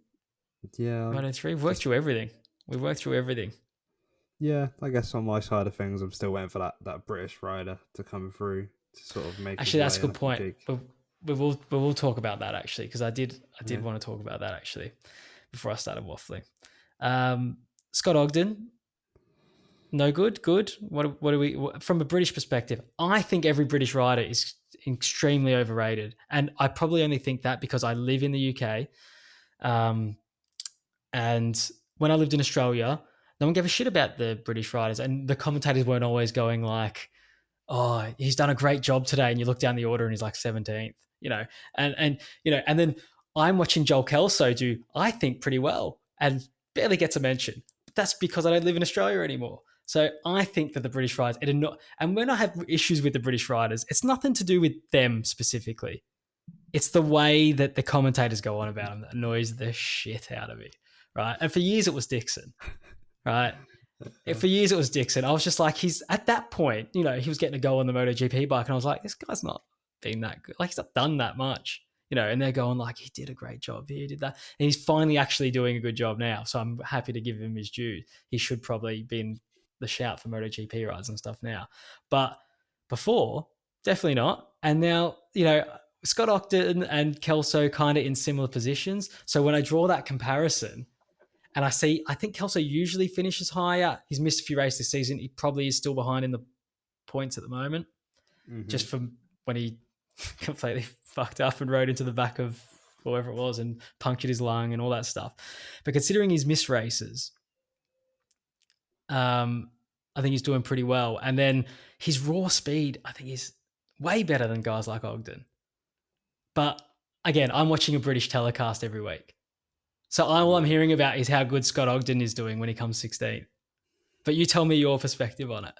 Yeah. Moto 3, we've worked through everything. We've worked through everything. Yeah, I guess on my side of things, I'm still waiting for that British rider to come through to sort of make. Actually, that's a his way good up point. Jake. But we will talk about that actually, because I did Yeah. want to talk about that actually before I started waffling. Scott Ogden, no good. Good. What do we from a British perspective? I think every British rider is extremely overrated, and I probably only think that because I live in the UK. And when I lived in Australia, no one gave a shit about the British riders, and the commentators weren't always going like, "Oh, he's done a great job today," and you look down the order and he's like 17th, and then I'm watching Joel Kelso do, I think, pretty well and barely gets a mention. But that's because I don't live in Australia anymore. So I think that the British riders, and when I have issues with the British riders, it's nothing to do with them specifically. It's the way that the commentators go on about him that annoys the shit out of me, right? And for years it was Dixon, right? For years it was Dixon. I was just like, he's at that point, he was getting a go on the MotoGP bike, and I was like, this guy's not been that good. Like, he's not done that much, and they're going like, he did a great job here, did that. And he's finally actually doing a good job now. So I'm happy to give him his due. He should probably be in the shout for MotoGP rides and stuff now. But before, definitely not. And now, Scott Ogden and Kelso kind of in similar positions. So when I draw that comparison, and I think Kelso usually finishes higher. He's missed a few races this season. He probably is still behind in the points at the moment, just from when he completely fucked up and rode into the back of whoever it was and punctured his lung and all that stuff. But considering his missed races, I think he's doing pretty well. And then his raw speed, I think, is way better than guys like Ogden. But again, I'm watching a British telecast every week. So all I'm hearing about is how good Scott Ogden is doing when he comes 16th. But you tell me your perspective on it.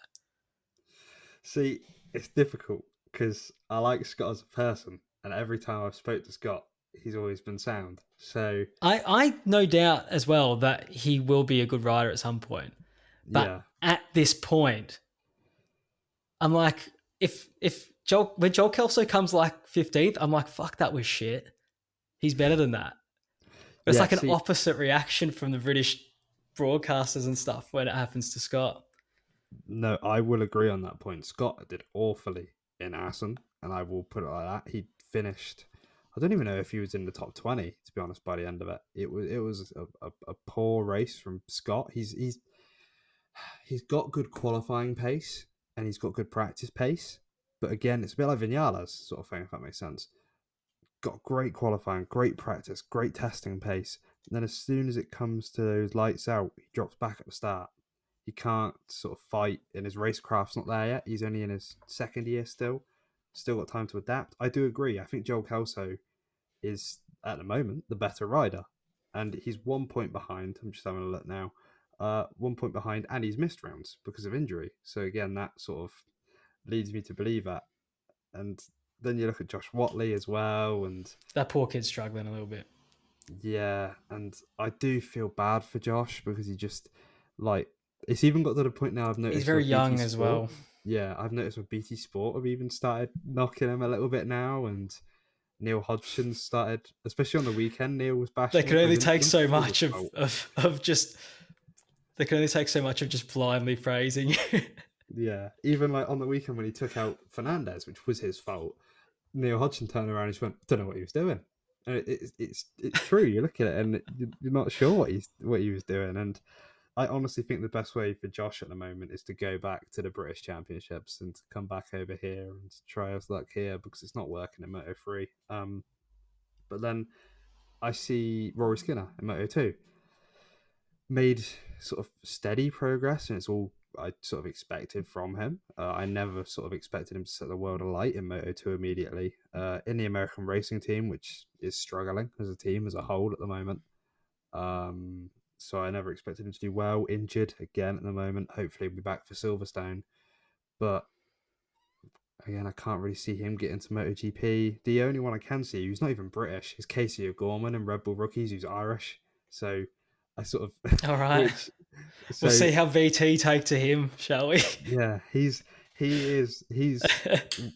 See, it's difficult because I like Scott as a person, and every time I've spoke to Scott, he's always been sound. So I no doubt as well that he will be a good rider at some point. But at this point, I'm like, when Joel Kelso comes like 15th, I'm like, fuck, that was shit. He's better than that. It's like an opposite reaction from the British broadcasters and stuff when it happens to Scott. No, I will agree on that point. Scott did awfully in Assen, and I will put it like that. He finished. I don't even know if he was in the top 20. To be honest, by the end of it, it was a poor race from Scott. He's got good qualifying pace and he's got good practice pace, but again, it's a bit like Vinales sort of thing, if that makes sense. Got great qualifying, great practice, great testing pace. And then as soon as it comes to those lights out, he drops back at the start. He can't sort of fight, and his racecraft's not there yet. He's only in his second year still. Still got time to adapt. I do agree. I think Joel Kelso is, at the moment, the better rider. And he's 1 point behind. I'm just having a look now. 1 point behind, and he's missed rounds because of injury. So again, that sort of leads me to believe that. And then you look at Josh Watley as well, and that poor kid's struggling a little bit. Yeah, and I do feel bad for Josh because he just it's even got to the point now I've noticed he's very young as well. Yeah, I've noticed with BT Sport have even started knocking him a little bit now, and Neil Hodgson started, especially on the weekend. Neil was bashing. They can only take so much of just. They can only take so much of just blindly praising. Yeah, even like on the weekend when he took out Fernandez, which was his fault, Neil Hodgson turned around and just went, "Don't know what he was doing." And it's true. You look at it and you're not sure what he was doing. And I honestly think the best way for Josh at the moment is to go back to the British Championships and to come back over here and try his luck here because it's not working in Moto 3. But then I see Rory Skinner in Moto 2 made sort of steady progress, and it's all I sort of expected from him. I never sort of expected him to set the world alight in Moto2 immediately. In the American racing team, which is struggling as a team as a whole at the moment. So I never expected him to do well. Injured again at the moment. Hopefully he'll be back for Silverstone. but again, I can't really see him get into MotoGP. The only one I can see who's not even British is Casey O'Gorman in Red Bull Rookies, who's Irish. So I sort of, All right. which, We'll so see how VT take to him, shall we? yeah, he's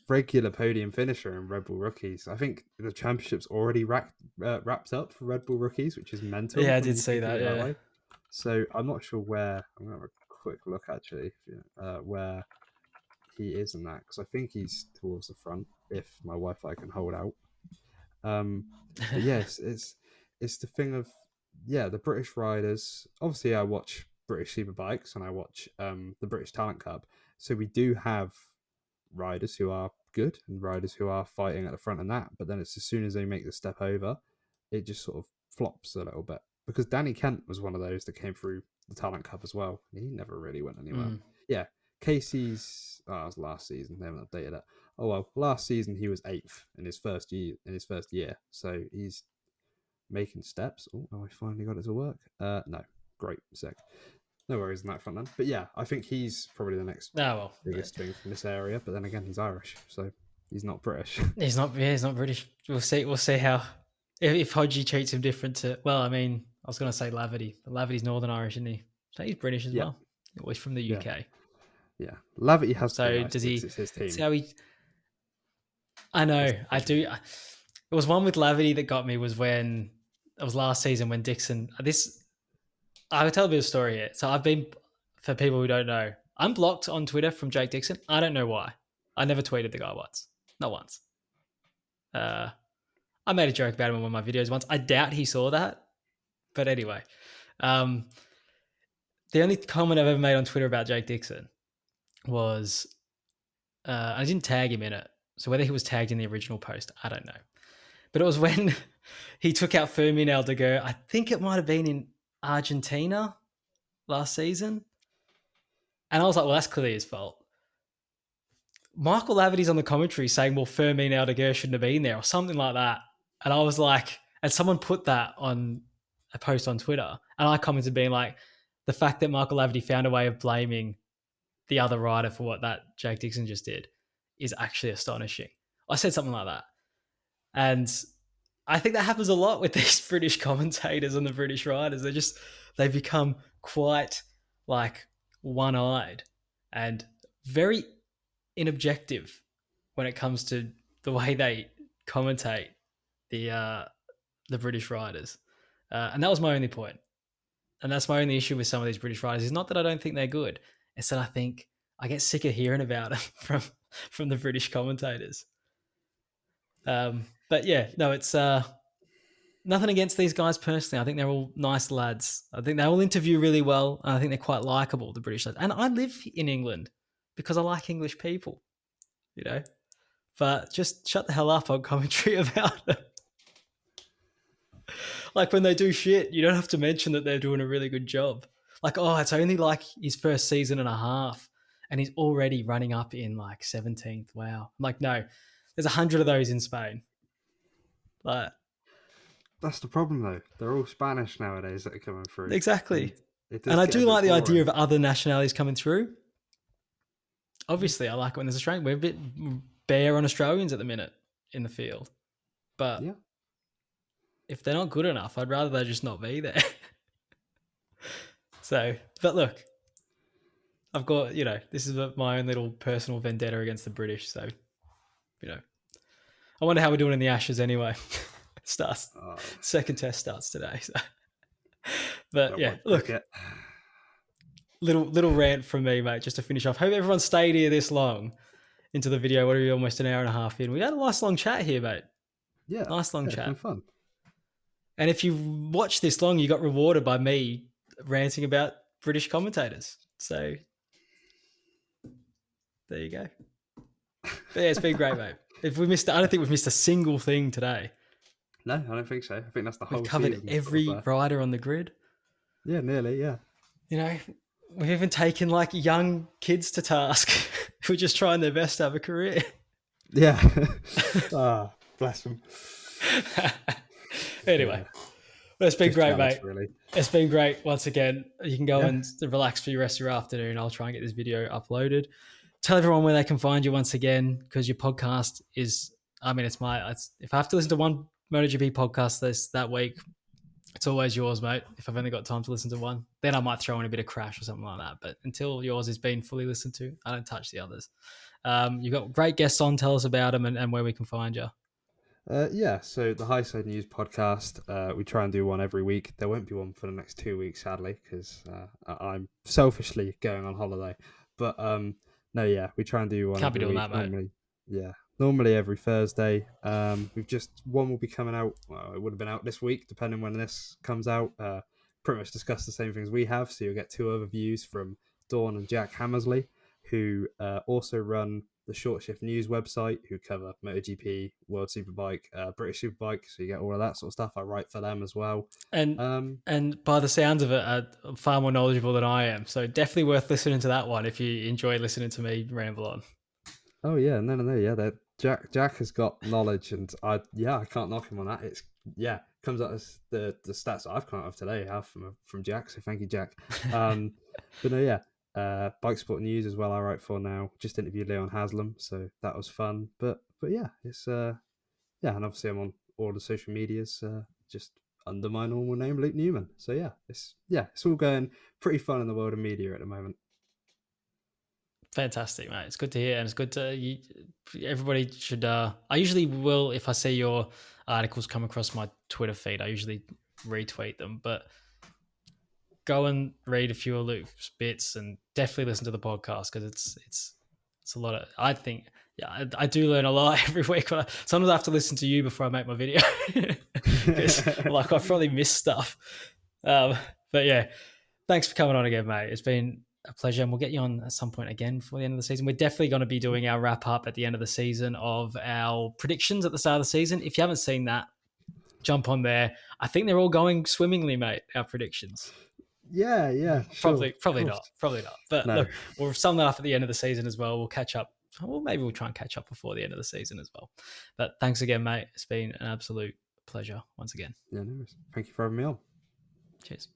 regular podium finisher in Red Bull Rookies. I think the championship's already wrapped up for Red Bull Rookies, which is mental. Yeah, I when did you see think of that. it Yeah. way. So I'm not sure where. I'm gonna have a quick look actually, where he is in that, because I think he's towards the front if my Wi-Fi can hold out. But yes, it's the thing of the British riders. Obviously, I watch British Superbikes and I watch the British Talent Cup, so we do have riders who are good and riders who are fighting at the front in that. But then it's as soon as they make the step over, it just sort of flops a little bit. Because Danny Kent was one of those that came through the Talent Cup as well. He never really went anywhere. Yeah, Casey's it was last season. They haven't updated it. Oh well, last season he was 8th in his first year. So he's making steps. Oh, I finally got it to work. No, great, sick. No worries in that front then. But yeah, I think he's probably the next biggest thing from this area. But then again, he's Irish, so he's not British. He's not. Yeah, he's not British. We'll see. We'll see how if Hodgie treats him different to. Well, I mean, I was going to say Laverty, but Laverty's Northern Irish, isn't he? So he's British as well. Well, he's from the UK. Yeah, Laverty has. So nice does he? It's his team. See how he? I know. I do. It was one with Laverty that got me. Was when it was last season when Dixon. I will tell a bit of a story here. So I've been, for people who don't know, I'm blocked on Twitter from Jake Dixon. I don't know why. I never tweeted the guy once. Not once. I made a joke about him in one of my videos once. I doubt he saw that. But anyway, the only comment I've ever made on Twitter about Jake Dixon was, I didn't tag him in it. So whether he was tagged in the original post, I don't know. But it was when he took out Fermin Aldeguer. I think it might have been in Argentina last season. And I was like, well, that's clearly his fault. Michael Laverty's on the commentary saying, well, Fermin Aldeguer shouldn't have been there or something like that. And I was like, and someone put that on a post on Twitter. And I commented being like, the fact that Michael Laverty found a way of blaming the other rider for what that Jake Dixon just did is actually astonishing. I said something like that. And I think that happens a lot with these British commentators and the British riders. They become quite like one-eyed and very inobjective when it comes to the way they commentate the British riders. And that was my only point. And that's my only issue with some of these British riders. It's not that I don't think they're good. It's that I think I get sick of hearing about them from the British commentators. But yeah, no, it's nothing against these guys personally. I think they're all nice lads. I think they all interview really well. And I think they're quite likable, the British lads. And I live in England because I like English people, you know. But just shut the hell up on commentary about them. Like when they do shit, you don't have to mention that they're doing a really good job. Like, oh, it's only like his first season and a half and he's already running up in like 17th. Wow. I'm like, no, there's 100 of those in Spain. Like, that's the problem though. They're all Spanish nowadays that are coming through. Exactly. And I do like the idea of other nationalities coming through. Obviously, I like it when there's Australian. We're a bit bare on Australians at the minute in the field. But if they're not good enough, I'd rather they just not be there. So, but look, I've got, this is my own little personal vendetta against the British. So, I wonder how we're doing in the Ashes anyway. Second test starts today. So. But yeah, look, little rant from me, mate, just to finish off. Hope everyone stayed here this long into the video. What are we, almost an hour and a half in? We had a nice long chat here, mate. Yeah. Nice long chat. It's been fun. And if you watched this long, you got rewarded by me ranting about British commentators. So there you go. But yeah, it's been great, mate. I don't think we've missed a single thing today. No, I don't think so. I think that's the whole We've covered season every rider on the grid. Yeah, nearly, yeah. We've even taken like young kids to task who are just trying their best to have a career. Yeah. Bless them. Anyway, well, it's been Just great, jealous, mate. Really. It's been great once again. You can go and relax for the rest of your afternoon. I'll try and get this video uploaded tell everyone where they can find you once again, because your podcast is, I mean, if I have to listen to one MotoGP podcast that week, it's always yours, mate. If I've only got time to listen to one, then I might throw in a bit of Crash or something like that. But until yours is being fully listened to, I don't touch the others. You've got great guests on. Tell us about them and where we can find you. Yeah, so the High Side News podcast, we try and do one every week. There won't be one for the next 2 weeks, sadly, because I'm selfishly going on holiday. But no, yeah, we try and do one Can't be every doing week. that, mate. Normally every Thursday. One will be coming out. Well, it would have been out this week, depending when this comes out. Pretty much discuss the same things we have. So you'll get two other views from Dawn and Jack Hammersley, who also run the Short Shift News website, who cover MotoGP, World Superbike, British Superbike. So you get all of that sort of stuff. I write for them as well. And by the sounds of it, are far more knowledgeable than I am. So definitely worth listening to that one if you enjoy listening to me ramble on. Oh yeah, no, yeah. Jack has got knowledge, and I can't knock him on that. It's comes out as the stats I've come out of today have from Jack. So thank you, Jack. But no, yeah. Bike Sport News as well. I write for now. Just interviewed Leon Haslam, so that was fun. But yeah, it's and obviously I'm on all the social medias, just under my normal name, Luke Newman. So it's all going pretty fun in the world of media at the moment. Fantastic, mate. It's good to hear, and it's good to everybody should. I usually will, if I see your articles come across my Twitter feed, I usually retweet them. But go and read a few of Luke's bits, and definitely listen to the podcast, because it's a lot of. I think I do learn a lot every week. Sometimes I have to listen to you before I make my video, because like I probably miss stuff. But yeah, thanks for coming on again, mate. It's been a pleasure, and we'll get you on at some point again for the end of the season. We're definitely going to be doing our wrap up at the end of the season of our predictions at the start of the season. If you haven't seen that, jump on there. I think they're all going swimmingly, mate, our predictions. Yeah. Probably sure. not. But no. Look, we'll sum that up at the end of the season as well. We'll catch up. Well, maybe we'll try and catch up before the end of the season as well. But thanks again, mate. It's been an absolute pleasure once again. Yeah, no worries. Thank you for having me on. Cheers.